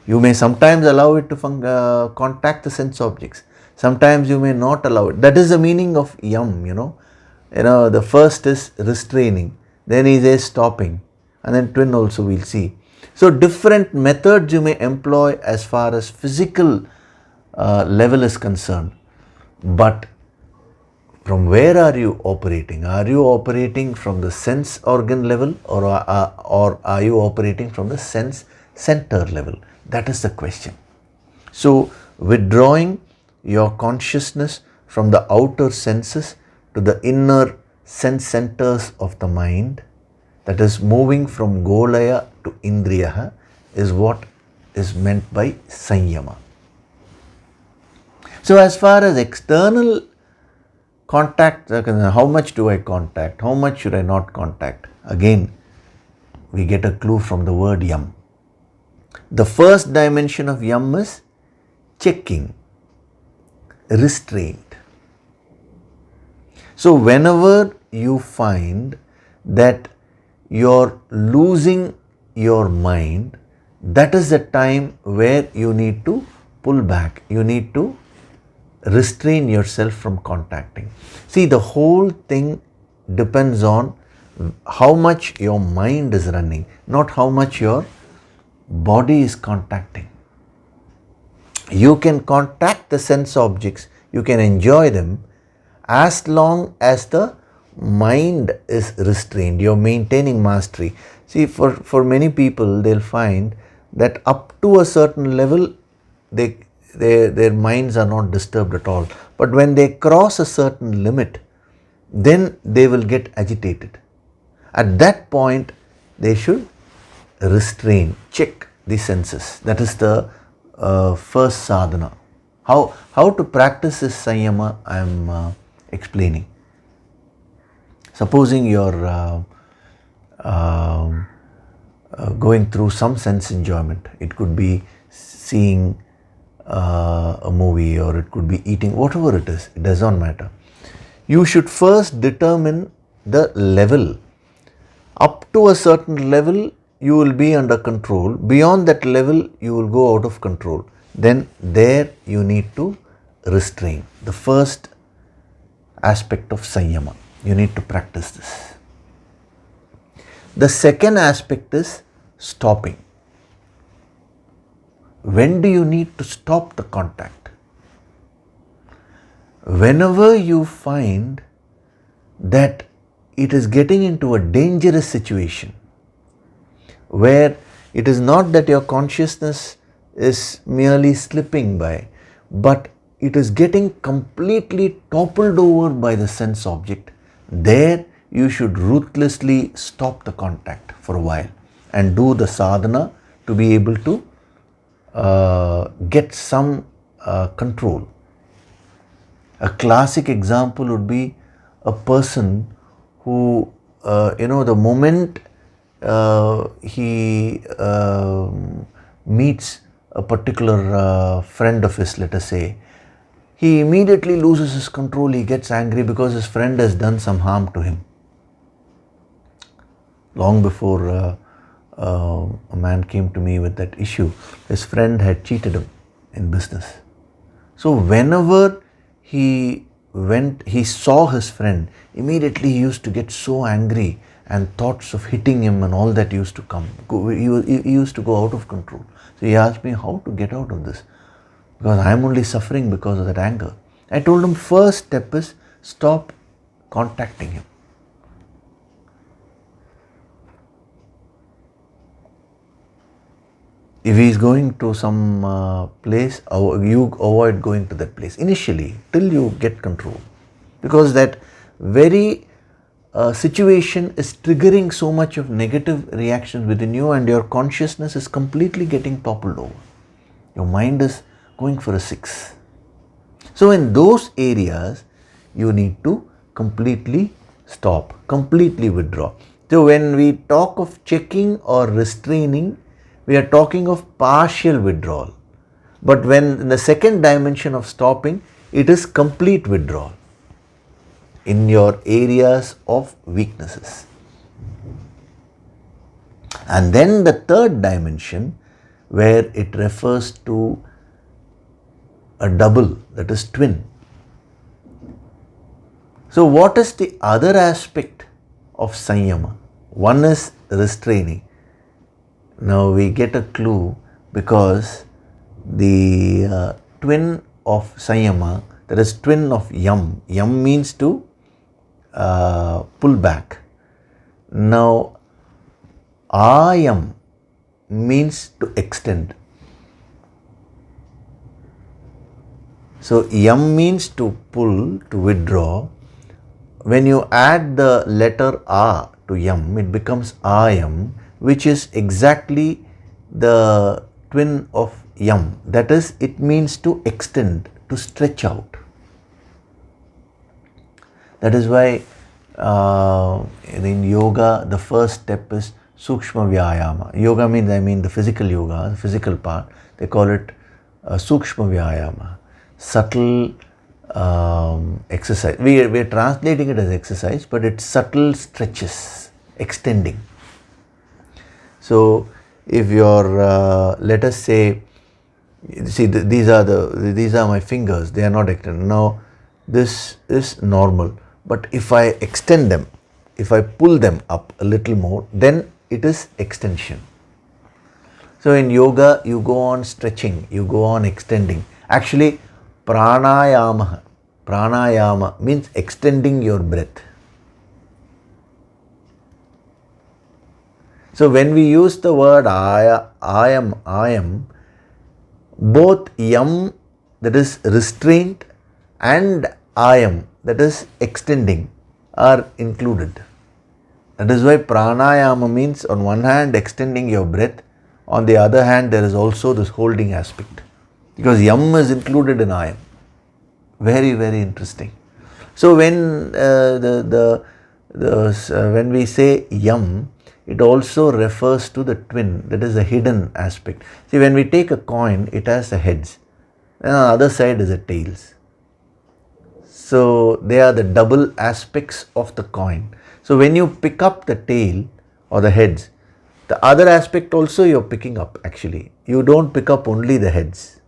You may sometimes allow it to contact the sense objects. Sometimes you may not allow it. That is the meaning of yam, the first is restraining, then he says stopping, and then twin also we'll see. So different methods you may employ as far as physical level is concerned. But from where are you operating? Are you operating from the sense organ level, or are you operating from the sense center level? That is the question. So withdrawing your consciousness from the outer senses to the inner sense centers of the mind, that is moving from Golaya to Indriyaha, is what is meant by Samyama. So as far as external contact, how much do I contact? How much should I not contact? Again, we get a clue from the word yam. The first dimension of yam is checking, restraint. So whenever you find that you're losing your mind, that is the time where you need to pull back. You need to restrain yourself from contacting. See, the whole thing depends on how much your mind is running, not how much your body is contacting. You can contact the sense objects, you can enjoy them as long as the mind is restrained. You're maintaining mastery. See, for many people, they'll find that up to a certain level, their minds are not disturbed at all. But when they cross a certain limit, then they will get agitated. At that point, they should restrain, check the senses. That is the first sadhana. How to practice this Sayama, I am explaining. Supposing you're going through some sense enjoyment, it could be seeing a movie, or it could be eating, whatever it is, it does not matter. You should first determine the level. Up to a certain level, you will be under control. Beyond that level, you will go out of control. Then there you need to restrain. The first aspect of Samyama. You need to practice this. The second aspect is stopping. When do you need to stop the contact? Whenever you find that it is getting into a dangerous situation, where it is not that your consciousness is merely slipping by, but it is getting completely toppled over by the sense object, there you should ruthlessly stop the contact for a while and do the sadhana to be able to get some control. A classic example would be a person who, the moment he meets a particular friend of his, let us say, he immediately loses his control. He gets angry because his friend has done some harm to him. Long before a man came to me with that issue, his friend had cheated him in business. So whenever he saw his friend, immediately he used to get so angry, and thoughts of hitting him and all that used to come. He used to go out of control. So he asked me how to get out of this, because I am only suffering because of that anger. I told him, first step is stop contacting him. If he is going to some place, you avoid going to that place initially till you get control, because that very situation is triggering so much of negative reactions within you, and your consciousness is completely getting toppled over. Your mind is going for a 6. So in those areas, you need to completely stop, completely withdraw. So when we talk of checking or restraining, we are talking of partial withdrawal. But when in the second dimension of stopping, it is complete withdrawal in your areas of weaknesses. And then the third dimension, where it refers to a double, that is twin. So what is the other aspect of Samyama? One is restraining. Now we get a clue, because the twin of Sayama, that is twin of Yam. Yam means to pull back. Now Ayam means to extend. So Yam means to pull, to withdraw. When you add the letter A to Yam, it becomes Ayam, which is exactly the twin of Yam. That is, it means to extend, to stretch out. That is why in yoga, the first step is Sukshma Vyayama. Yoga means, the physical yoga, the physical part. They call it Sukshma Vyayama. Subtle exercise. We are translating it as exercise, but it's subtle stretches, extending. So if you're, let us say, see, these are my fingers, they are not extended. Now this is normal, but if I extend them, if I pull them up a little more, then it is extension. So in yoga, you go on stretching, you go on extending. Actually, pranayama means extending your breath. So when we use the word I am, both Yam that is restraint, and ayam, that is extending, are included. That is why pranayama means on one hand extending your breath, on the other hand there is also this holding aspect, because yam is included in ayam. Very, very interesting. So when when we say yam, it also refers to the twin, that is the hidden aspect. See, when we take a coin, it has the heads, and on the other side is the tails. So they are the double aspects of the coin. So when you pick up the tail or the heads, the other aspect also you're picking up actually. You don't pick up only the heads.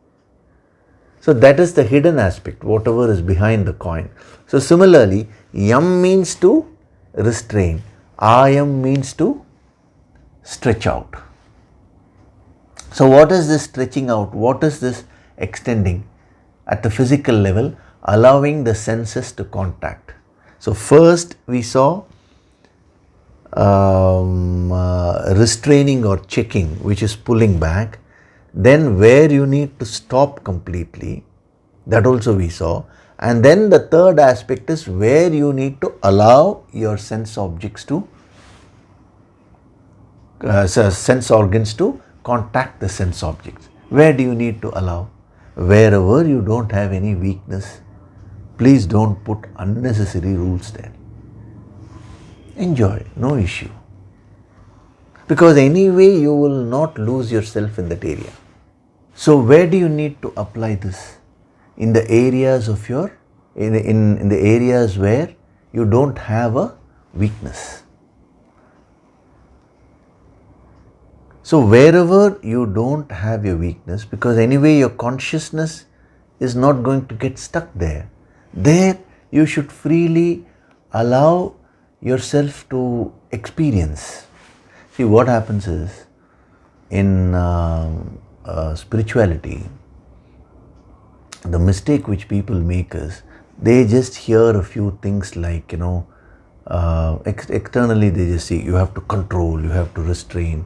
So that is the hidden aspect, whatever is behind the coin. So similarly, yam means to restrain, ayam means to stretch out. So what is this stretching out? What is this extending? At the physical level, allowing the senses to contact. So first we saw restraining or checking, which is pulling back. Then where you need to stop completely, that also we saw. And then the third aspect is where you need to allow your sense objects to, sense organs to contact the sense objects. Where do you need to allow? Wherever you don't have any weakness. Please don't put unnecessary rules there. Enjoy, no issue. Because anyway you will not lose yourself in that area. So where do you need to apply this? In the areas of your, in the areas where you don't have a weakness. So wherever you don't have your weakness, because anyway your consciousness is not going to get stuck there. There you should freely allow yourself to experience. See, what happens is, in spirituality, the mistake which people make is, they just hear a few things like, externally they just see, you have to control, you have to restrain,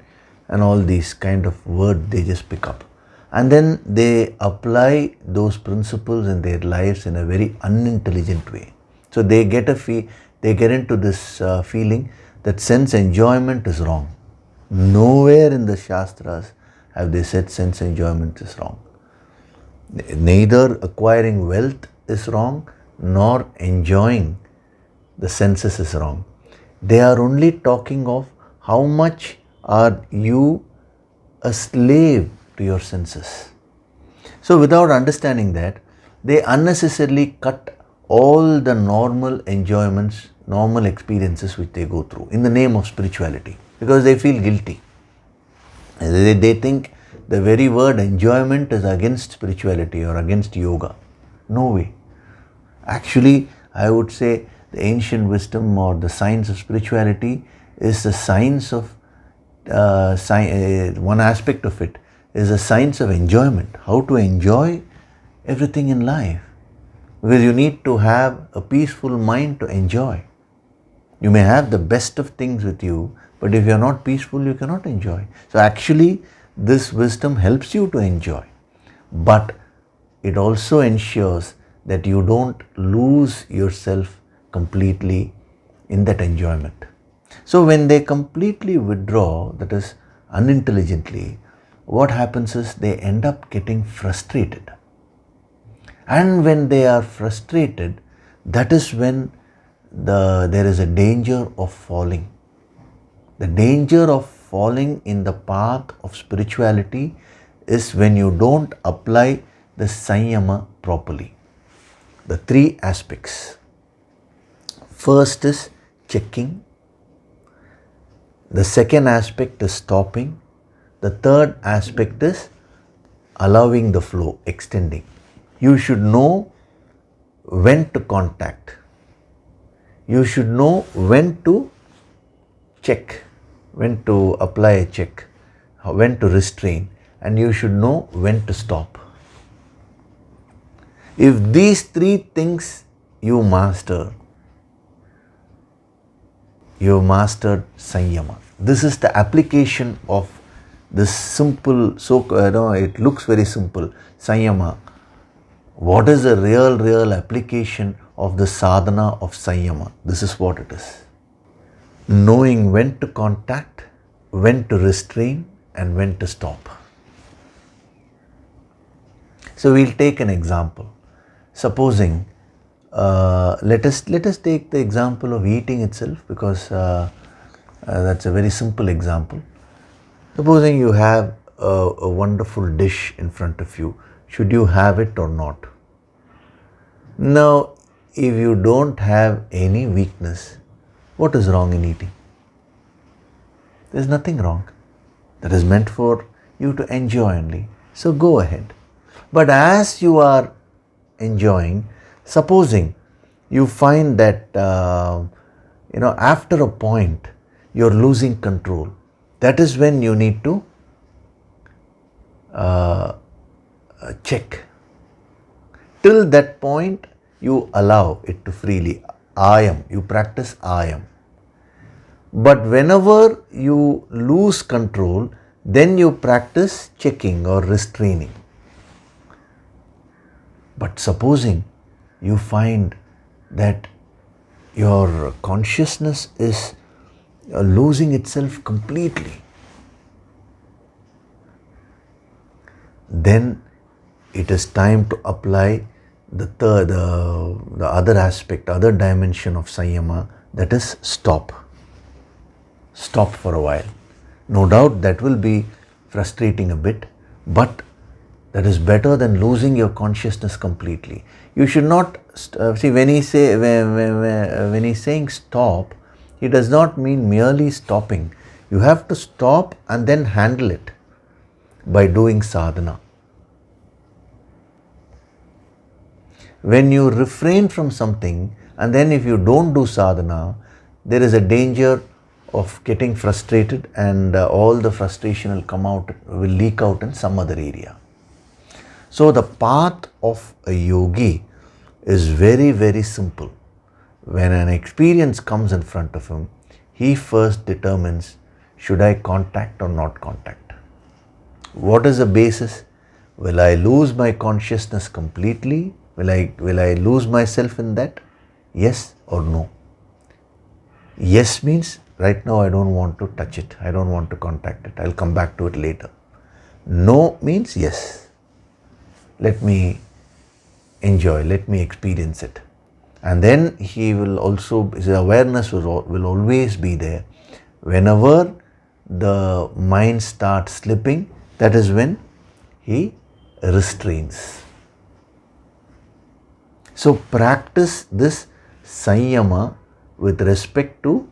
and all these kind of words they just pick up. And then they apply those principles in their lives in a very unintelligent way. So they get into this feeling that sense enjoyment is wrong. Nowhere in the Shastras have they said sense enjoyment is wrong. Neither acquiring wealth is wrong, nor enjoying the senses is wrong. They are only talking of how much are you a slave to your senses. So without understanding that, they unnecessarily cut all the normal enjoyments, normal experiences which they go through in the name of spirituality, because they feel guilty. They think the very word enjoyment is against spirituality or against yoga. No way. Actually, I would say the ancient wisdom or the science of spirituality is the science of, one aspect of it is the science of enjoyment. How to enjoy everything in life. Because you need to have a peaceful mind to enjoy. You may have the best of things with you, but if you are not peaceful, you cannot enjoy. So actually, this wisdom helps you to enjoy. But it also ensures that you don't lose yourself completely in that enjoyment. So when they completely withdraw, that is unintelligently, what happens is they end up getting frustrated. And when they are frustrated, that is when there is a danger of falling. The danger of falling in the path of spirituality is when you don't apply the Sayama properly. The three aspects. First is checking. The second aspect is stopping. The third aspect is allowing the flow, extending. You should know when to contact. You should know when to check, when to apply a check, when to restrain, and you should know when to stop. If these three things you master, you mastered Samyama. This is the application of this simple, it looks very simple, Sayama. What is the real application of the sadhana of Sayama? This is what it is. Knowing when to contact, when to restrain, and when to stop. So we'll take an example. Supposing, let us take the example of eating itself, because that's a very simple example. Supposing you have a wonderful dish in front of you, should you have it or not? Now, if you don't have any weakness, what is wrong in eating? There's nothing wrong. That is meant for you to enjoy only. So go ahead. But as you are enjoying, supposing you find that after a point you're losing control, that is when you need to check. Till that point you allow it to freely. You practice ayam. But whenever you lose control, then you practice checking or restraining. But supposing you find that your consciousness is losing itself completely, then it is time to apply the other aspect, other dimension of Sayama, that is stop. Stop for a while. No doubt that will be frustrating a bit, but that is better than losing your consciousness completely. You should not see when he's saying stop, he does not mean merely stopping. You have to stop and then handle it by doing sadhana. When you refrain from something and then if you don't do sadhana, there is a danger of getting frustrated, and all the frustration will leak out in some other area. So the path of a yogi is very, very simple. When an experience comes in front of him, he first determines, should I contact or not contact? What is the basis? Will I lose my consciousness completely? Will I lose myself in that? Yes or no? Yes means, right now I don't want to touch it. I don't want to contact it. I'll come back to it later. No means yes. Let me enjoy, let me experience it. And then his awareness will always be there. Whenever the mind starts slipping, that is when he restrains. So practice this Sayama with respect to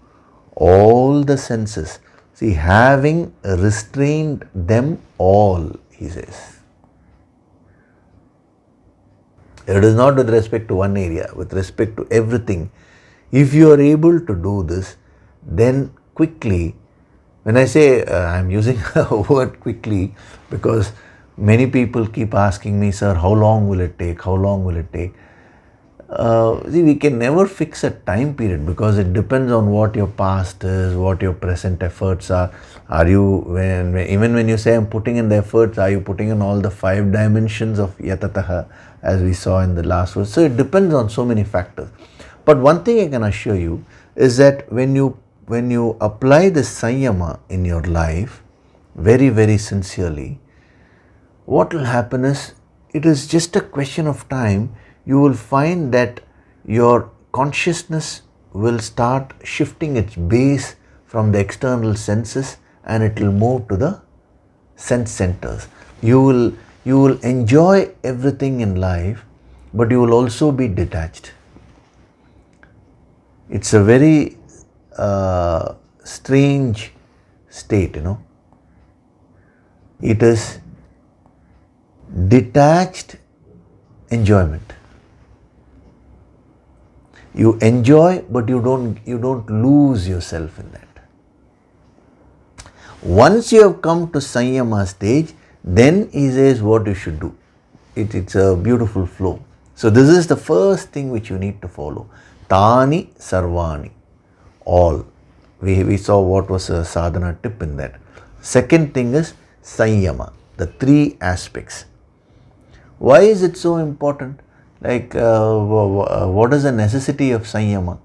all the senses. See, having restrained them all, he says. It is not with respect to one area, with respect to everything. If you are able to do this, then quickly, when I say I am using a word quickly, because many people keep asking me, sir, how long will it take? How long will it take? See, we can never fix a time period because it depends on what your past is, what your present efforts are. Even when you say I'm putting in the efforts, are you putting in all the 5 dimensions of yatataha, as we saw in the last verse? So it depends on so many factors. But one thing I can assure you is that when you apply this Sayama in your life very, very sincerely, what will happen is, it is just a question of time. You will find that your consciousness will start shifting its base from the external senses and it will move to the sense centers. You will enjoy everything in life, but you will also be detached. It's a very strange state, It is detached enjoyment. You enjoy, but you don't lose yourself in that. Once you have come to Samyama stage, then he says what you should do. It's a beautiful flow. So this is the first thing which you need to follow. Tani sarvani. All. We saw what was a sadhana tip in that. Second thing is Sayama. The 3 aspects. Why is it so important? Like, what is the necessity of Samyama?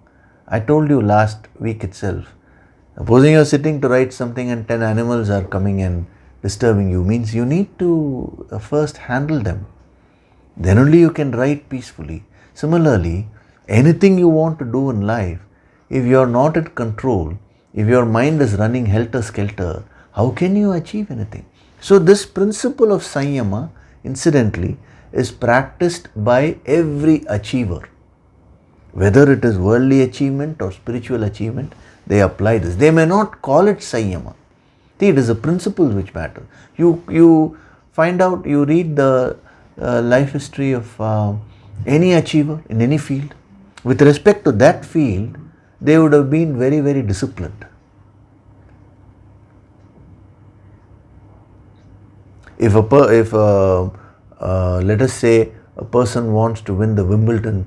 I told you last week itself. Supposing you're sitting to write something and 10 animals are coming and disturbing you, means you need to first handle them. Then only you can write peacefully. Similarly, anything you want to do in life, if you are not at control, if your mind is running helter-skelter, how can you achieve anything? So this principle of Samyama, incidentally, is practiced by every achiever. Whether it is worldly achievement or spiritual achievement, they apply this. They may not call it Sayama. See, it is a principle which matters. You find out, you read the life history of any achiever in any field. With respect to that field, they would have been very, very disciplined. If let us say a person wants to win the Wimbledon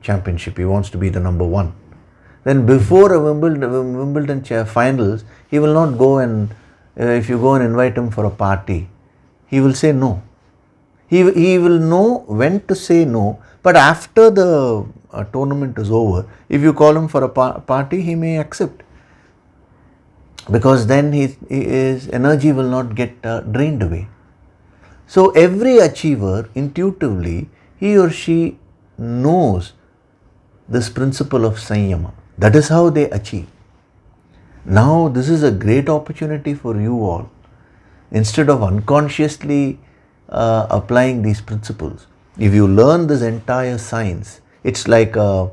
championship, he wants to be the number one. Then before a Wimbledon finals, he will not go and, if you go and invite him for a party, he will say no. He will know when to say no, but after the tournament is over, if you call him for a party, he may accept. Because then his energy will not get drained away. So every achiever, intuitively, he or she knows this principle of Samyama. That is how they achieve. Now this is a great opportunity for you all. Instead of unconsciously applying these principles, if you learn this entire science, it's like this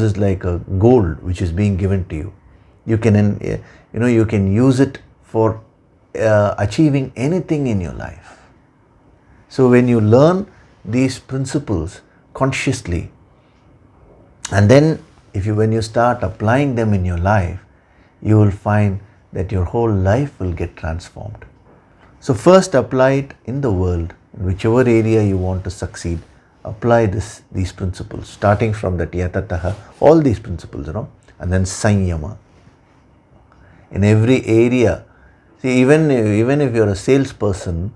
is like a gold which is being given to you. You can you can use it for achieving anything in your life. So when you learn these principles consciously, and then when you start applying them in your life, you will find that your whole life will get transformed. So first apply it in the world, in whichever area you want to succeed. Apply these principles, starting from that yatataha, all these principles, and then Samyama. In every area. See, even if you're a salesperson,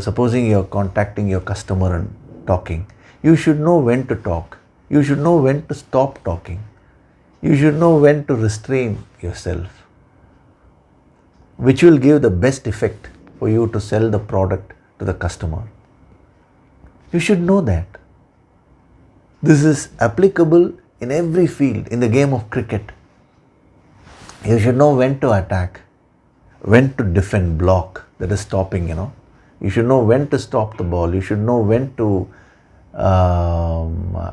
supposing you're contacting your customer and talking, you should know when to talk. You should know when to stop talking. You should know when to restrain yourself, which will give the best effect for you to sell the product to the customer. You should know that. This is applicable in every field. In the game of cricket, you should know when to attack, when to defend, block, that is stopping, You should know when to stop the ball. You should know when to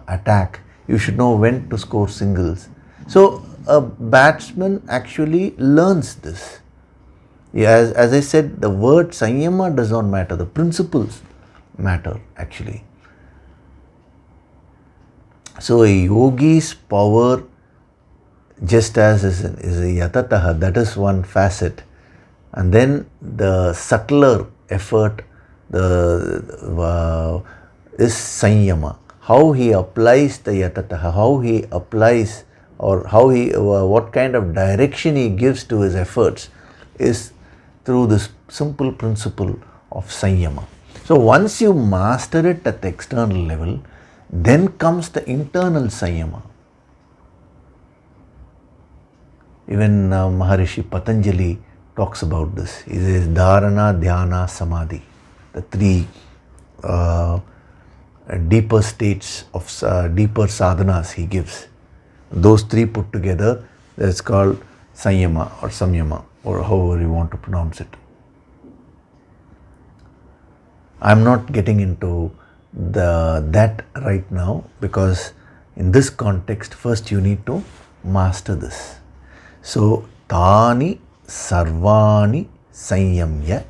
attack. You should know when to score singles. So a batsman actually learns this. As I said, the word Samyama does not matter. The principles matter actually. So a yogi's power, just as is a yatataha, that is one facet. And then the subtler effort is Samyama. How he applies the yatataha, how he applies, or what kind of direction he gives to his efforts is through this simple principle of Samyama. So once you master it at the external level, then comes the internal Samyama. Even Maharishi Patanjali talks about this. He says Dharana, Dhyana, Samadhi. The three deeper states of deeper sadhanas he gives. Those three put together, that's called Sayama or Samyama, or however you want to pronounce it. I'm not getting into that right now, because in this context, first you need to master this. So, Tani Sarvani Sanyamya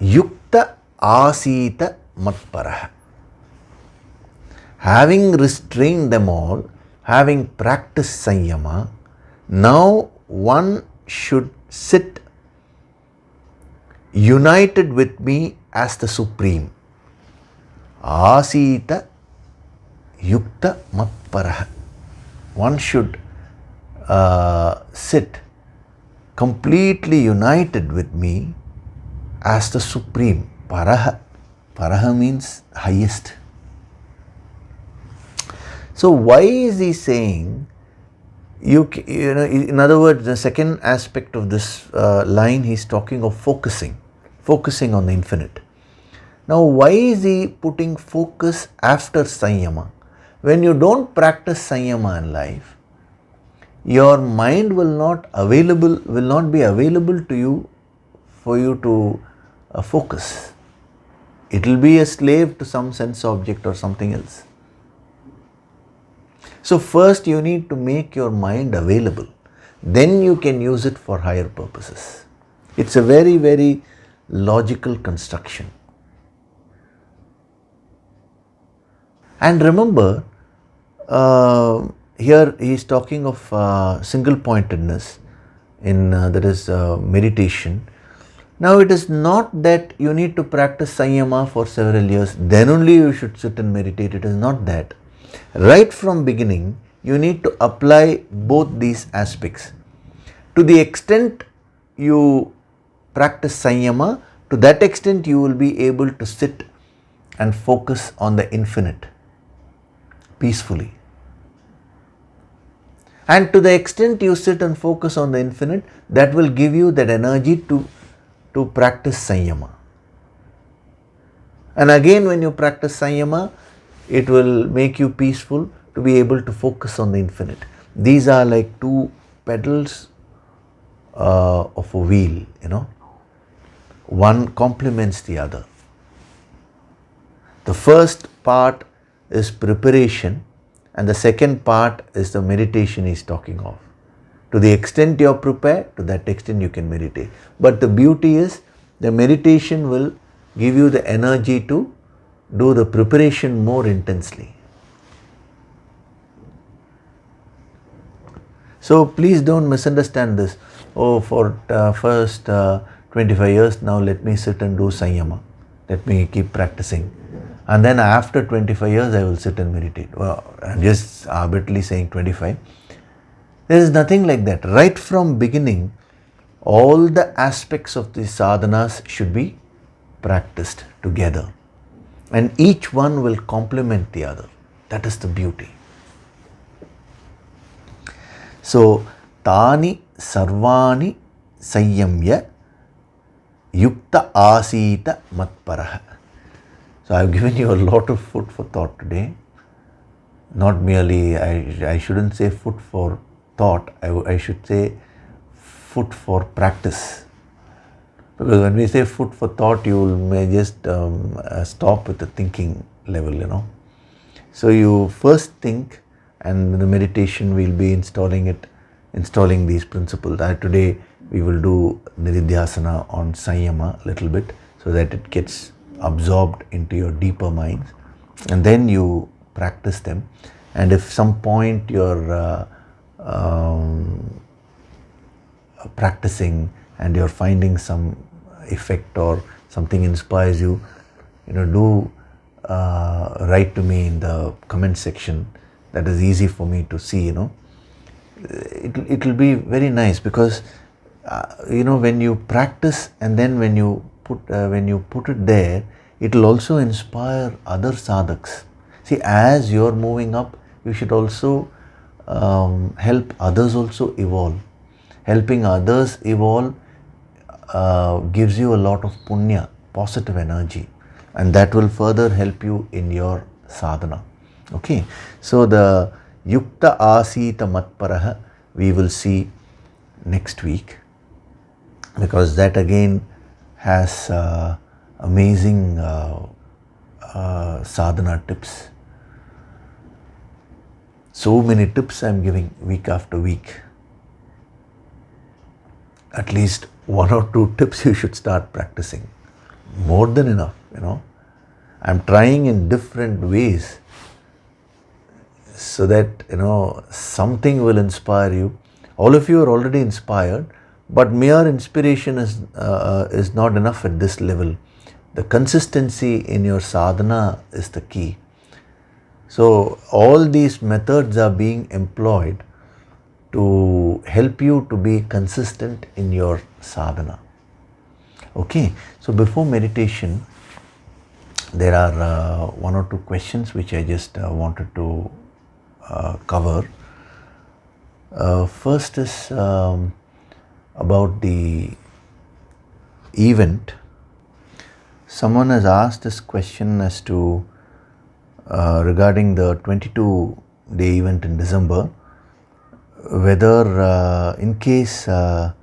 Yukta Asita Matparaha. Having restrained them all, having practiced Samyama, now one should sit united with me as the Supreme. Asita Yukta Matparaha. One should sit completely united with me as the Supreme. Paraha. Paraha means highest. So why is he saying, you know, in other words, the second aspect of this line, he's talking of focusing on the infinite. Now, why is he putting focus after Sayama? When you don't practice Sayama in life, your mind will not be available to you for you to focus. It will be a slave to some sense object or something else. So first you need to make your mind available. Then you can use it for higher purposes. It's a very, very logical construction. And remember, here he is talking of single pointedness in that is meditation. Now it is not that you need to practice Sayama for several years, then only you should sit and meditate. It is not that. Right from beginning, you need to apply both these aspects. To the extent you practice Sayama, to that extent you will be able to sit and focus on the infinite peacefully. And to the extent you sit and focus on the infinite, that will give you that energy to practice Sayama. And again, when you practice Sayama, it will make you peaceful to be able to focus on the infinite. These are like two pedals of a wheel, you know. One complements the other. The first part is preparation, and the second part is the meditation he's talking of. To the extent you are prepared, to that extent you can meditate. But the beauty is, the meditation will give you the energy to do the preparation more intensely. So please don't misunderstand this. Oh, for first 25 years now let me sit and do Sayama. Let me keep practicing. And then after 25 years I will sit and meditate. Well, I'm just arbitrarily saying 25. There is nothing like that. Right from beginning, all the aspects of the sadhanas should be practiced together. And each one will complement the other. That is the beauty. So, Tani Sarvani Sayamya Yukta Asita Matparaha. So, I have given you a lot of food for thought today. Not merely, I shouldn't say food for thought, I should say food for practice. Because when we say food for thought, you may just stop with the thinking level, you know. So you first think, and the meditation will be installing these principles. Today we will do Nididhyasana on Sayama a little bit, so that it gets absorbed into your deeper minds, and then you practice them. And if some point you're practicing and you're finding some effect or something inspires you, do write to me in the comment section. That is easy for me to see, It will be very nice, because when you practice and then when you put it there, it will also inspire other sadhaks. See, as you're moving up, you should also help others also evolve. Helping others evolve gives you a lot of punya, positive energy, and that will further help you in your sadhana. Okay, so the Yukta Asita Matparaha we will see next week, because that again has amazing sadhana tips. So many tips I am giving week after week. At least 1 or 2 tips you should start practicing. More than enough, I am trying in different ways, so that something will inspire you. All of you are already inspired, but mere inspiration is not enough at this level. The consistency in your sadhana is the key. So all these methods are being employed to help you to be consistent in your sadhana. Okay, so before meditation, there are one or two questions which I just wanted to cover. First is about the event. Someone has asked this question as to regarding the 22-day event in December, whether in case I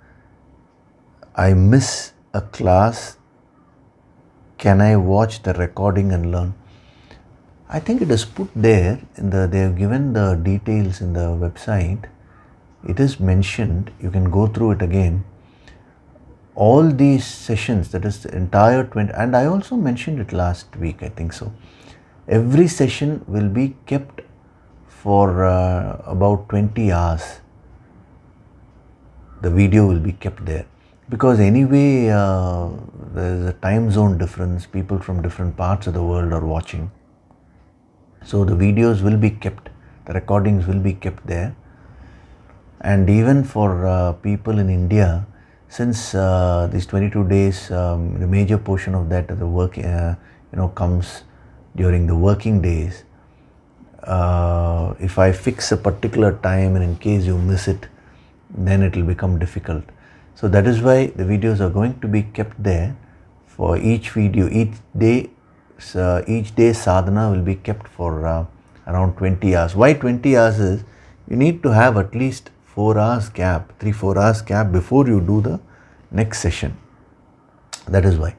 miss a class, can I watch the recording and learn? I think it is put there they have given the details in the website. It is mentioned, you can go through it again. All these sessions, that is the entire 20, and I also mentioned it last week, I think so. Every session will be kept for about 20 hours. The video will be kept there. Because anyway, there is a time zone difference, people from different parts of the world are watching. So the videos will be kept, the recordings will be kept there. And even for people in India, since these 22 days, the major portion of that, the work, comes during the working days. If I fix a particular time and in case you miss it, then it will become difficult. So that is why the videos are going to be kept there for each video. Each day sadhana will be kept for around 20 hours. Why 20 hours is, you need to have at least 4 hours gap, 3-4 hours gap before you do the next session. That is why.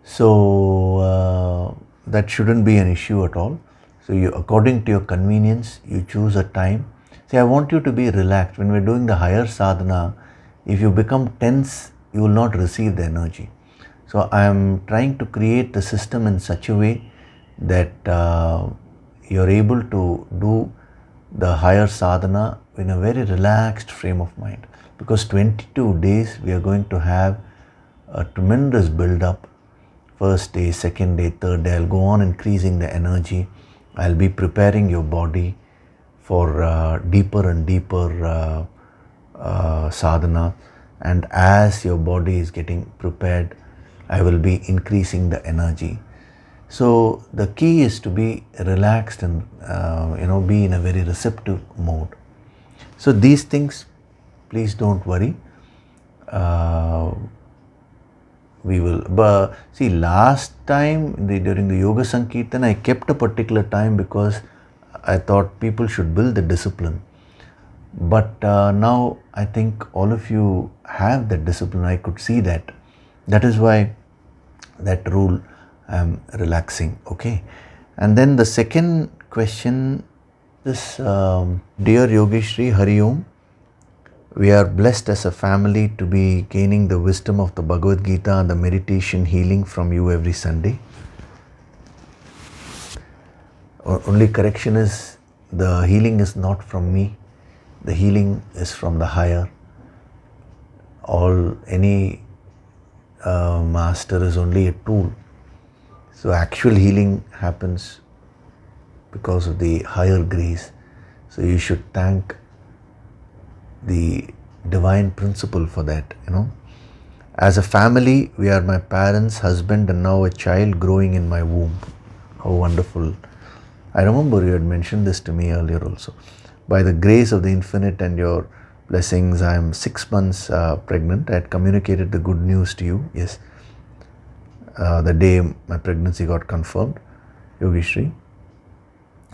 So that shouldn't be an issue at all. So you, according to your convenience, you choose a time. See, I want you to be relaxed. When we're doing the higher sadhana, if you become tense, you will not receive the energy. So I am trying to create the system in such a way that you're able to do the higher sadhana in a very relaxed frame of mind. Because 22 days we are going to have a tremendous build-up. First day, second day, third day, I'll go on increasing the energy. I'll be preparing your body for deeper and deeper sadhana, and as your body is getting prepared, I will be increasing the energy. So the key is to be relaxed and be in a very receptive mode. So these things, please don't worry. We will. But see, last time during the Yoga Sankirtan, I kept a particular time because I thought people should build the discipline. But now I think all of you have that discipline. I could see that. That is why that rule I am relaxing. Okay. And then the second question is, Dear Yogishri, Hari Om, we are blessed as a family to be gaining the wisdom of the Bhagavad Gita and the meditation healing from you every Sunday. Only correction is, the healing is not from me. The healing is from the higher. Any master is only a tool. So actual healing happens because of the higher grace. So you should thank the divine principle for that, As a family, we are my parents, husband, and now a child growing in my womb. How wonderful. I remember you had mentioned this to me earlier also. By the grace of the infinite and your blessings, I am 6 months pregnant. I had communicated the good news to you, yes. The day my pregnancy got confirmed, Yogishri.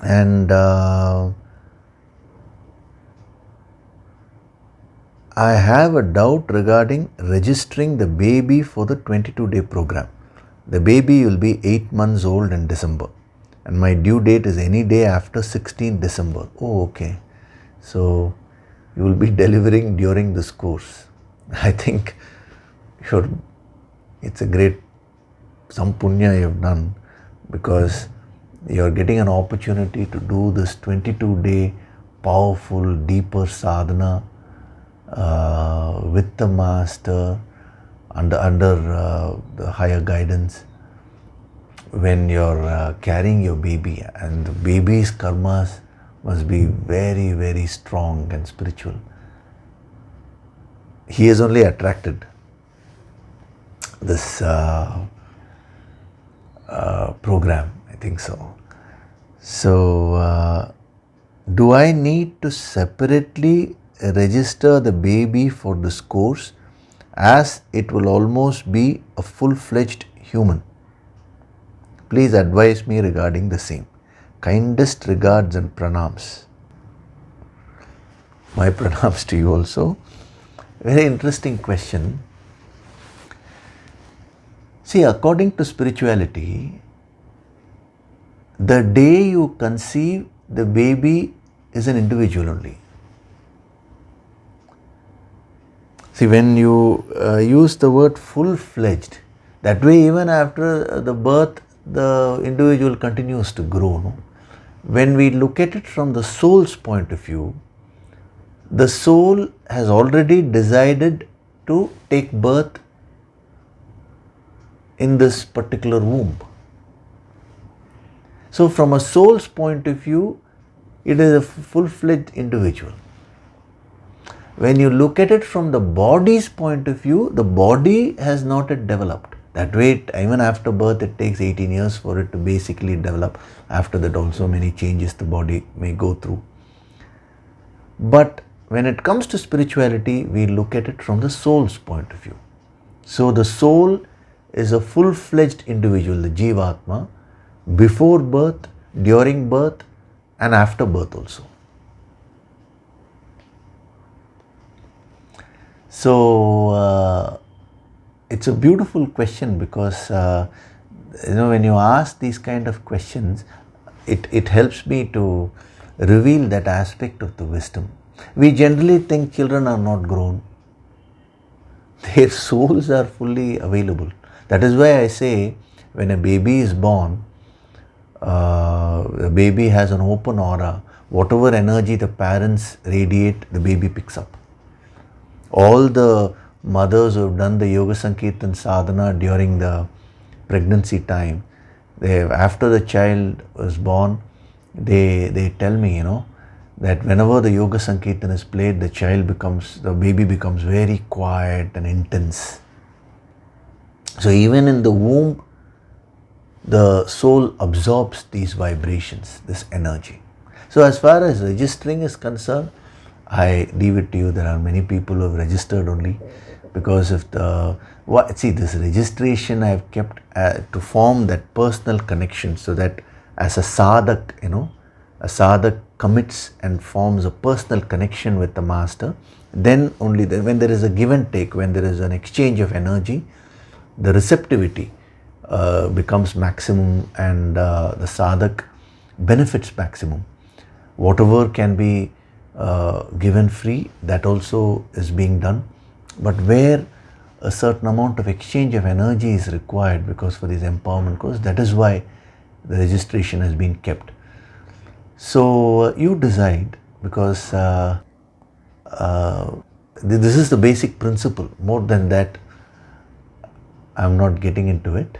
And I have a doubt regarding registering the baby for the 22-day program. The baby will be 8 months old in December. And my due date is any day after 16th December. Oh, okay. So you will be delivering during this course. I think it's a great, some punya you have done, because you are getting an opportunity to do this 22-day powerful, deeper sadhana with the master under the higher guidance. When you're carrying your baby, and the baby's karmas must be very, very strong and spiritual. He is only attracted this program, I think so. So, do I need to separately register the baby for this course, as it will almost be a full-fledged human? Please advise me regarding the same. Kindest regards and pranams. My pranams to you also. Very interesting question. See, according to spirituality, the day you conceive, the baby is an individual only. See, when you use the word full-fledged, that way even after the birth, the individual continues to grow. No? When we look at it from the soul's point of view, the soul has already decided to take birth in this particular womb. So from a soul's point of view, it is a full-fledged individual. When you look at it from the body's point of view, the body has not yet developed. That way, even after birth, it takes 18 years for it to basically develop. After that also many changes the body may go through. But when it comes to spirituality, we look at it from the soul's point of view. So the soul is a full-fledged individual, the Jivatma, before birth, during birth and after birth also. So it's a beautiful question, because when you ask these kind of questions, it helps me to reveal that aspect of the wisdom. We generally think children are not grown. Their souls are fully available. That is why I say, when a baby is born, the baby has an open aura. Whatever energy the parents radiate, the baby picks up. All the mothers who have done the Yoga Sankirtan Sadhana during the pregnancy time, after the child was born, they tell me, that whenever the Yoga Sankirtan is played, the baby becomes very quiet and intense. So even in the womb, the soul absorbs these vibrations, this energy. So as far as registering is concerned, I leave it to you. There are many people who have registered only because of this registration I have kept to form that personal connection, so that as a sadhak, a sadhak commits and forms a personal connection with the master, then only when there is a give and take, when there is an exchange of energy, the receptivity becomes maximum, and the sadhak benefits maximum. Whatever can be given free, that also is being done. But where a certain amount of exchange of energy is required, because for this empowerment course, that is why the registration has been kept. So you decide, because this is the basic principle. More than that, I'm not getting into it.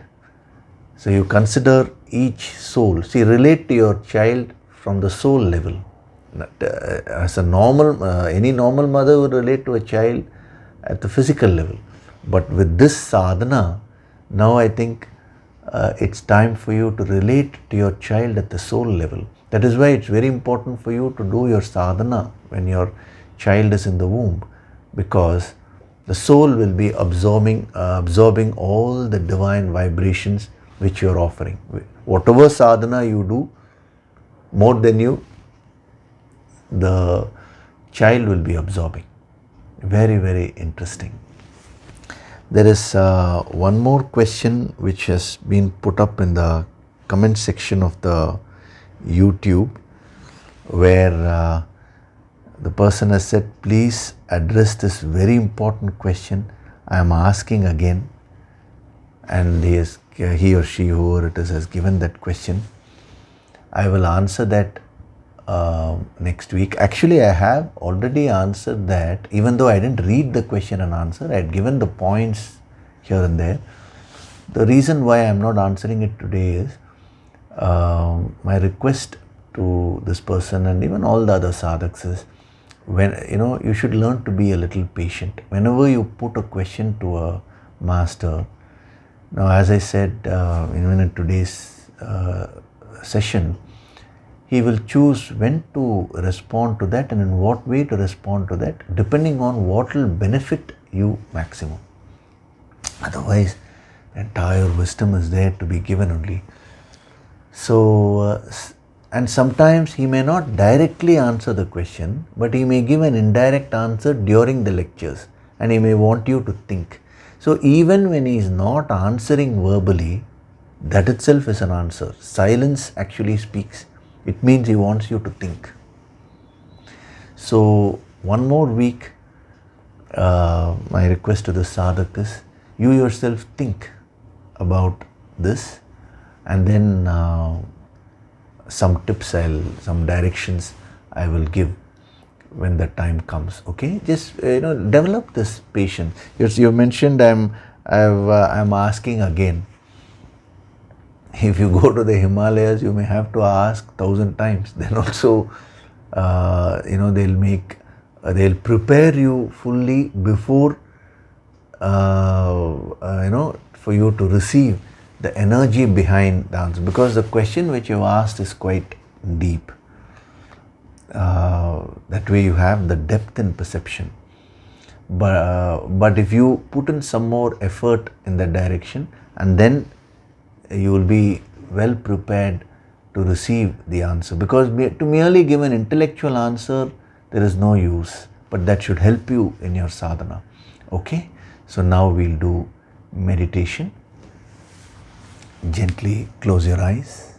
So you consider each soul. See, relate to your child from the soul level. As a normal, any normal mother would relate to a child at the physical level. But with this sadhana, now I think it's time for you to relate to your child at the soul level. That is why it's very important for you to do your sadhana when your child is in the womb, because the soul will be absorbing all the divine vibrations which you are offering. Whatever sadhana you do, more than you, the child will be absorbing. Very, very interesting. There is one more question which has been put up in the comment section of the YouTube, where the person has said, please address this very important question. I am asking again. And he or she, whoever it is, has given that question. I will answer that next week. Actually, I have already answered that, even though I didn't read the question and answer. I had given the points here and there. The reason why I am not answering it today is my request to this person and even all the other sadhaks is, when you should learn to be a little patient. Whenever you put a question to a master, now as I said even in today's session, he will choose when to respond to that and in what way to respond to that, depending on what will benefit you maximum. Otherwise, the entire wisdom is there to be given only. So, and sometimes he may not directly answer the question, but he may give an indirect answer during the lectures and he may want you to think. So, even when he is not answering verbally, that itself is an answer. Silence actually speaks. It means he wants you to think. So, one more week, my request to the sadhak is, you yourself think about this, and then some tips, some directions I will give when the time comes. Okay, just develop this patience. You mentioned I'm asking again. If you go to the Himalayas, you may have to ask 1,000 times. Then also, they'll prepare you fully before for you to receive the energy behind the answer, because the question which you asked is quite deep. That way you have the depth in perception. But if you put in some more effort in that direction, and then you will be well prepared to receive the answer. Because to merely give an intellectual answer, there is no use, but that should help you in your sadhana. Okay, so now we'll do meditation. Gently close your eyes.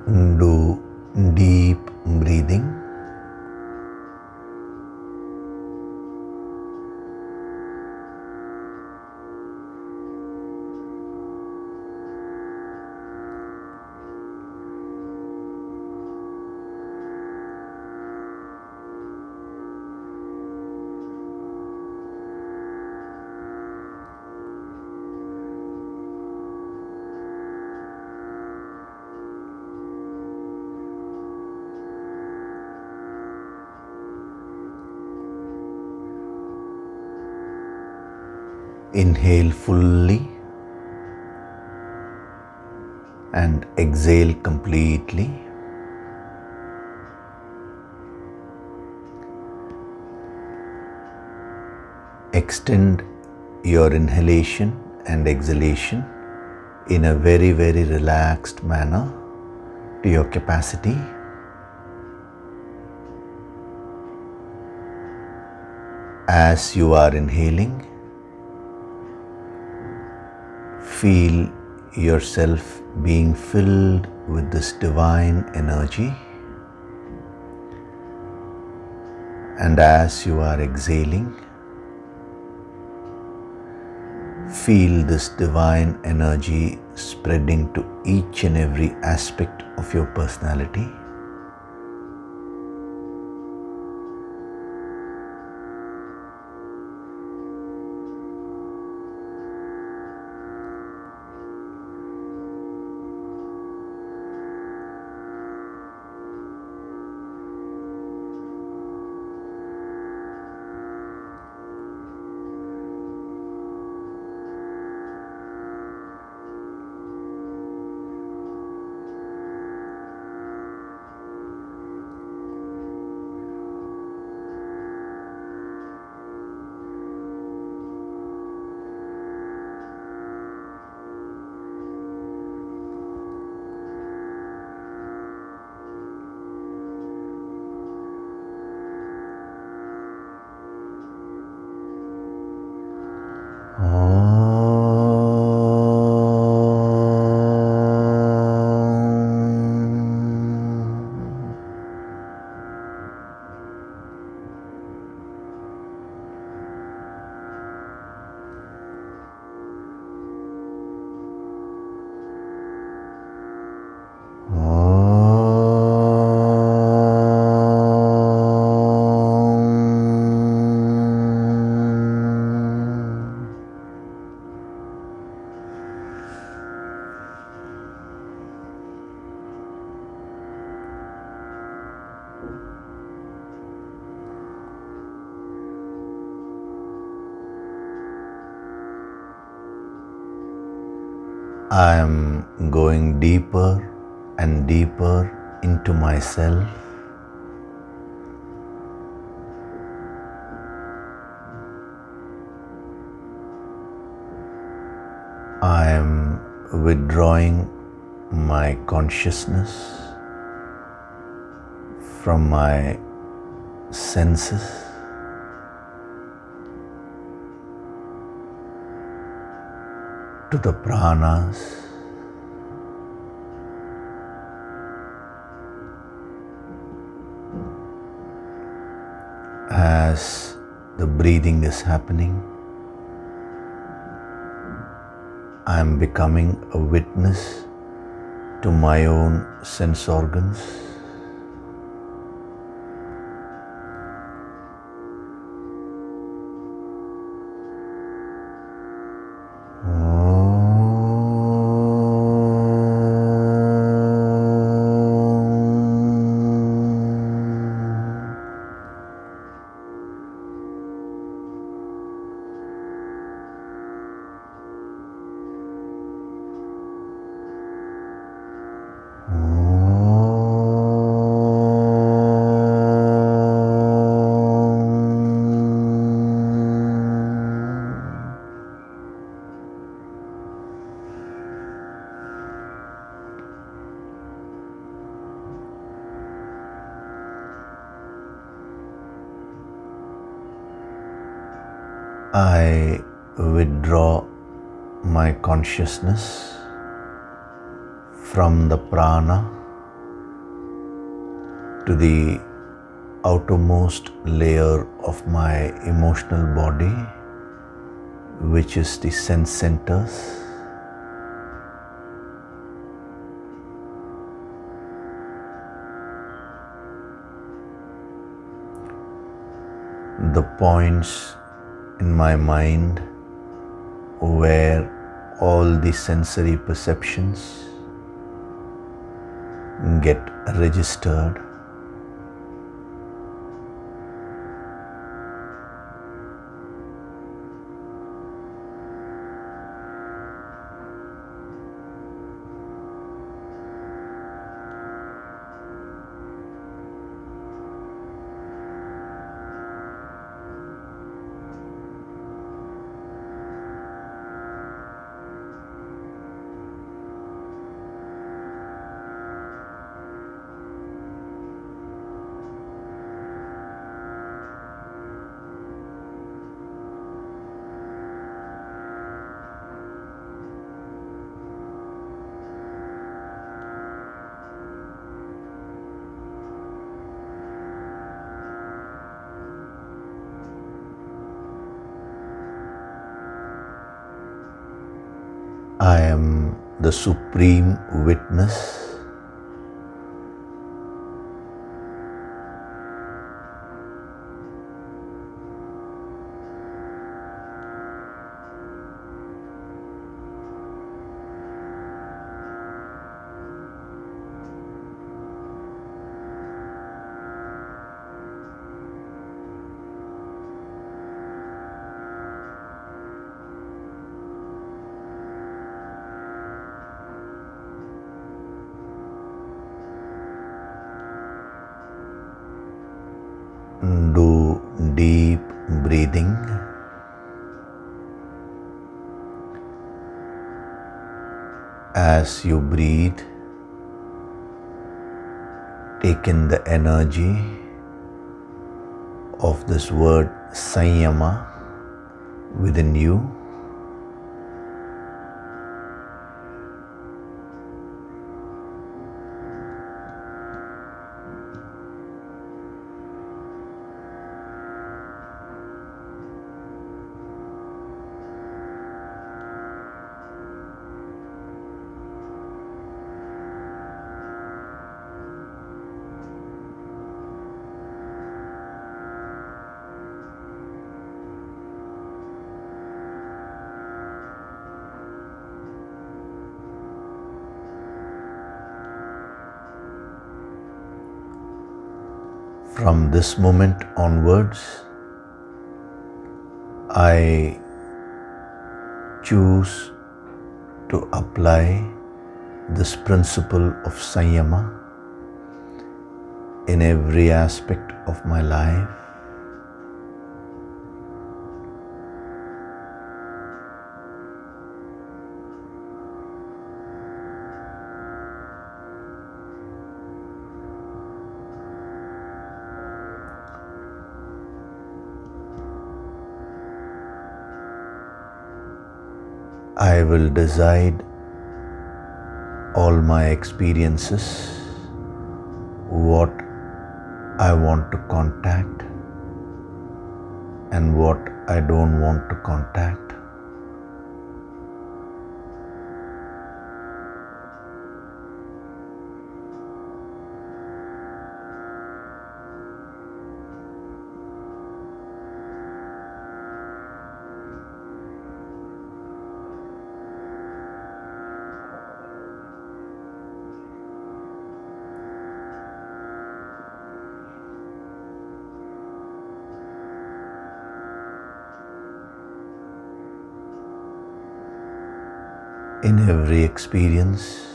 Do deep breathing. Inhale fully and exhale completely. Extend your inhalation and exhalation in a very, very relaxed manner to your capacity. As you are inhaling, feel yourself being filled with this divine energy, and as you are exhaling, feel this divine energy spreading to each and every aspect of your personality. I am going deeper and deeper into myself. I am withdrawing my consciousness from my senses to the pranas. As the breathing is happening, I am becoming a witness to my own sense organs. I withdraw my consciousness from the prana to the outermost layer of my emotional body, which is the sense centers. The points in my mind where all the sensory perceptions get registered. I am the supreme witness. Do deep breathing. As you breathe, take in the energy of this word Sayama within you. From this moment onwards, I choose to apply this principle of Sayama in every aspect of my life. I will decide all my experiences, what I want to contact and what I don't want to contact. In every experience,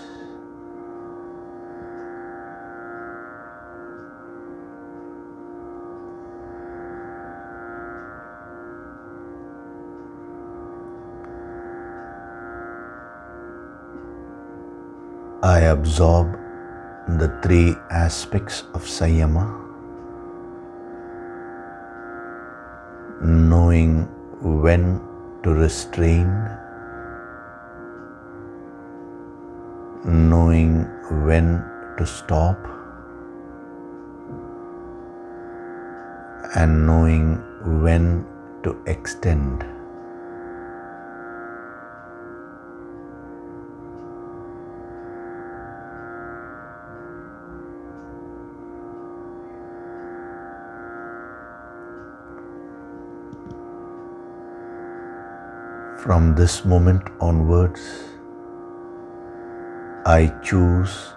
I absorb the three aspects of Sayama, knowing when to restrain, knowing when to stop, and knowing when to extend. From this moment onwards, I choose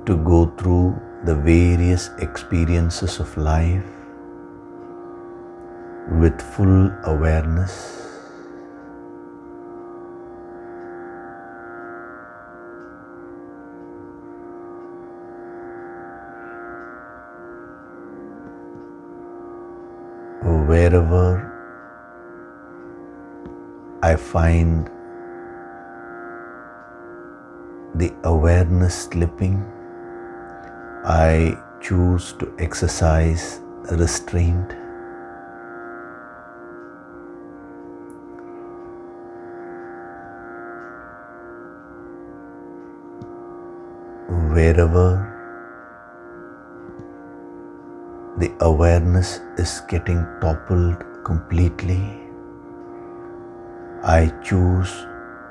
to go through the various experiences of life with full awareness, wherever I find the awareness slipping, I choose to exercise restraint. Wherever the awareness is getting toppled completely, I choose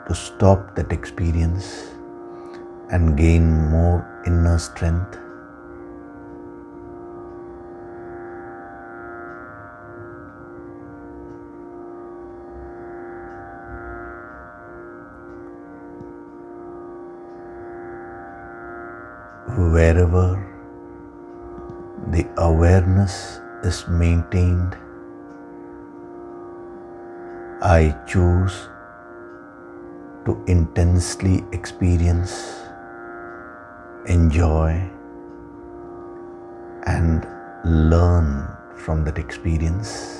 to stop that experience and gain more inner strength. Wherever the awareness is maintained, I choose to intensely experience, enjoy, and learn from that experience.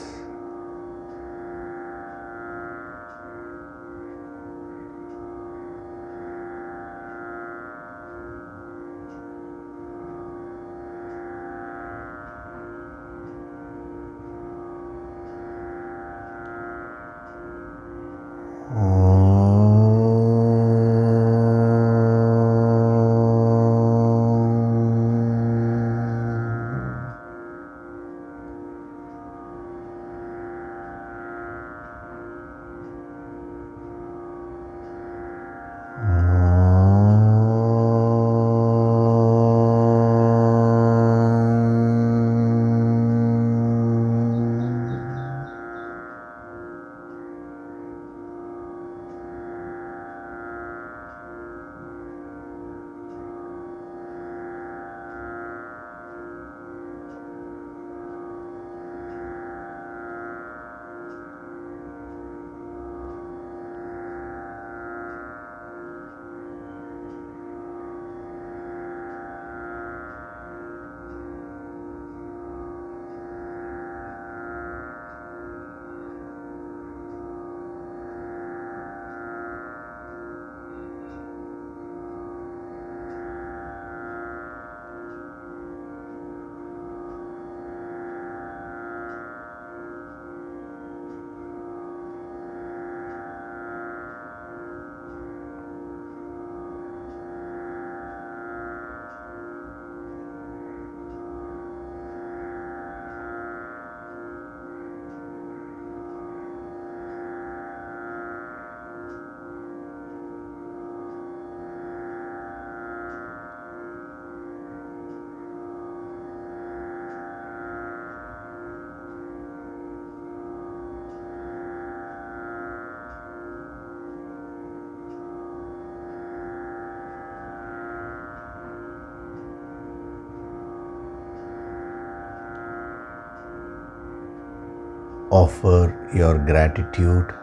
Offer your gratitude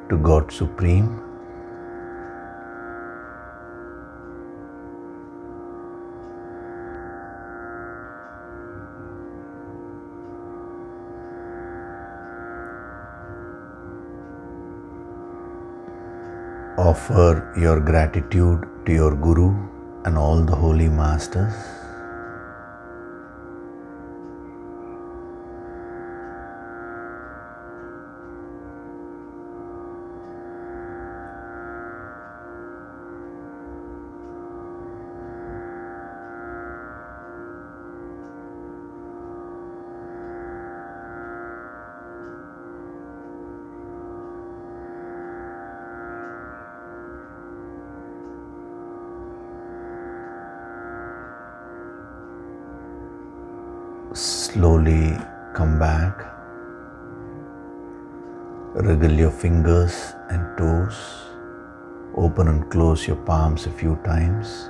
to God Supreme. Offer your gratitude to your Guru and all the holy masters. Slowly come back, wriggle your fingers and toes, open and close your palms a few times,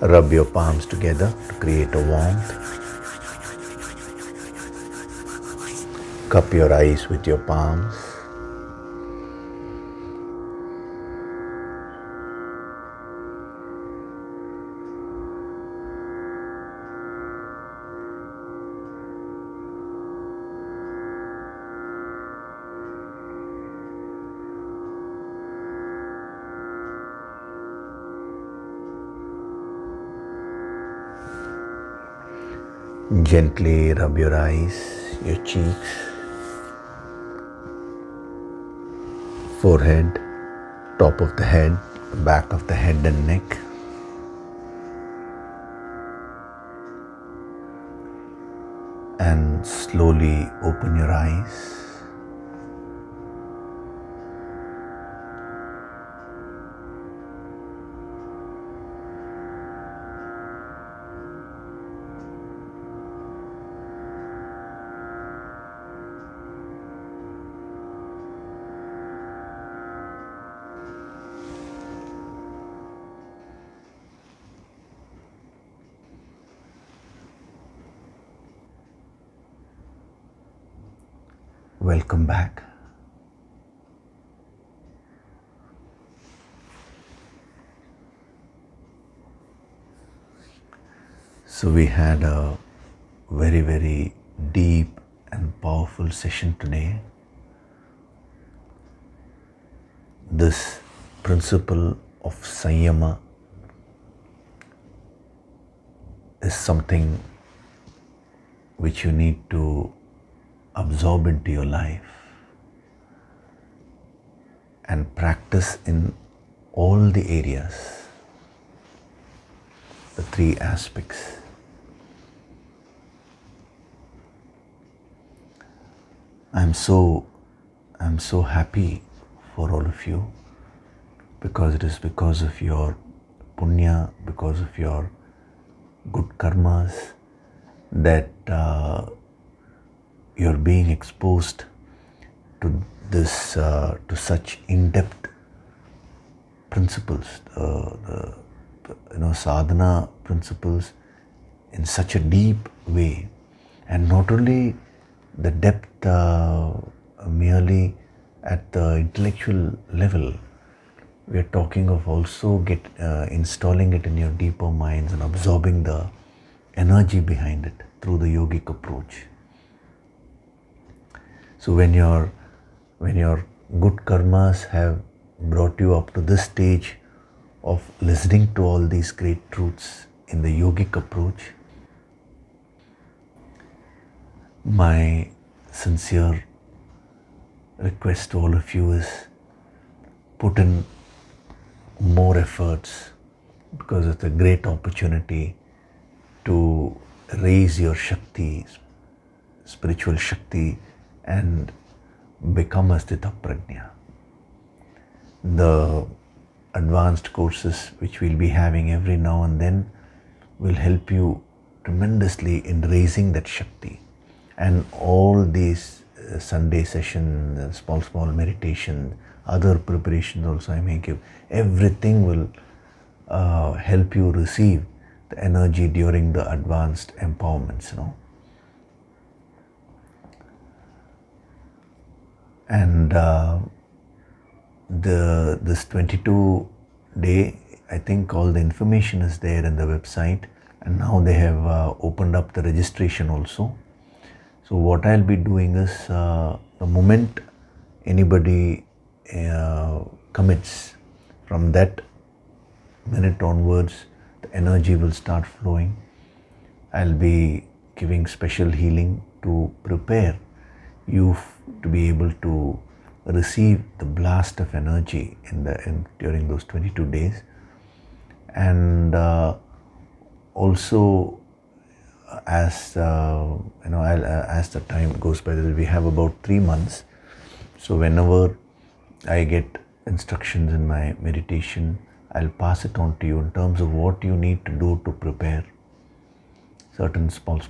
rub your palms together to create a warmth, cup your eyes with your palms, gently rub your eyes, your cheeks, forehead, top of the head, back of the head and neck. And slowly open your eyes. Welcome back. So we had a very, very deep and powerful session today. This principle of Sayama is something which you need to absorb into your life and practice in all the areas, the three aspects. I'm so happy for all of you, because it is because of your punya, because of your good karmas that you're being exposed to this, to such in-depth principles, sadhana principles in such a deep way, and not only the depth merely at the intellectual level. We are talking of also installing it in your deeper minds and absorbing the energy behind it through the yogic approach. So when your good karmas have brought you up to this stage of listening to all these great truths in the yogic approach, my sincere request to all of you is put in more efforts, because it's a great opportunity to raise your Shakti, spiritual Shakti, and become a Sthita Prajna. The advanced courses which we'll be having every now and then will help you tremendously in raising that Shakti. And all these Sunday sessions, small meditation, other preparations also I may give, everything will help you receive the energy during the advanced empowerments, And this 22-day, I think all the information is there in the website, and now they have opened up the registration also. So what I'll be doing is, the moment anybody commits, from that minute onwards, the energy will start flowing. I'll be giving special healing to prepare you to be able to receive the blast of energy during those 22 days. And also, as as the time goes by, we have about 3 months. So whenever I get instructions in my meditation, I'll pass it on to you in terms of what you need to do to prepare certain small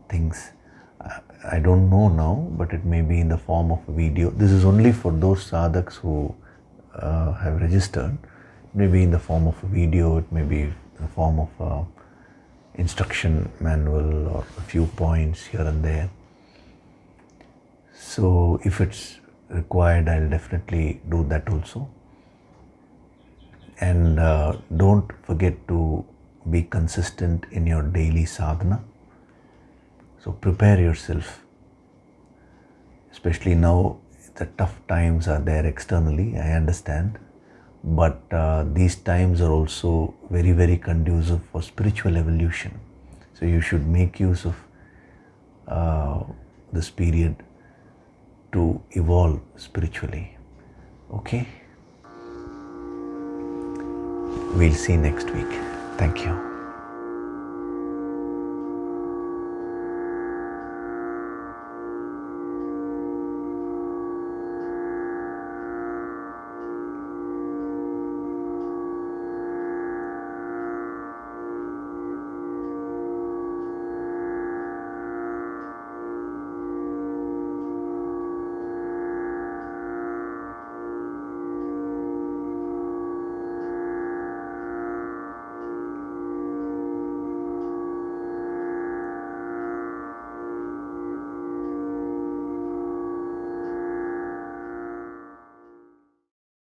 things. I don't know now, but it may be in the form of a video. This is only for those sadhaks who have registered. It may be in the form of a video, it may be in the form of a instruction manual or a few points here and there. So if it's required, I'll definitely do that also. And don't forget to be consistent in your daily sadhana. So prepare yourself, especially now the tough times are there externally, I understand, but these times are also very, very conducive for spiritual evolution. So you should make use of this period to evolve spiritually. Okay? We'll see next week. Thank you.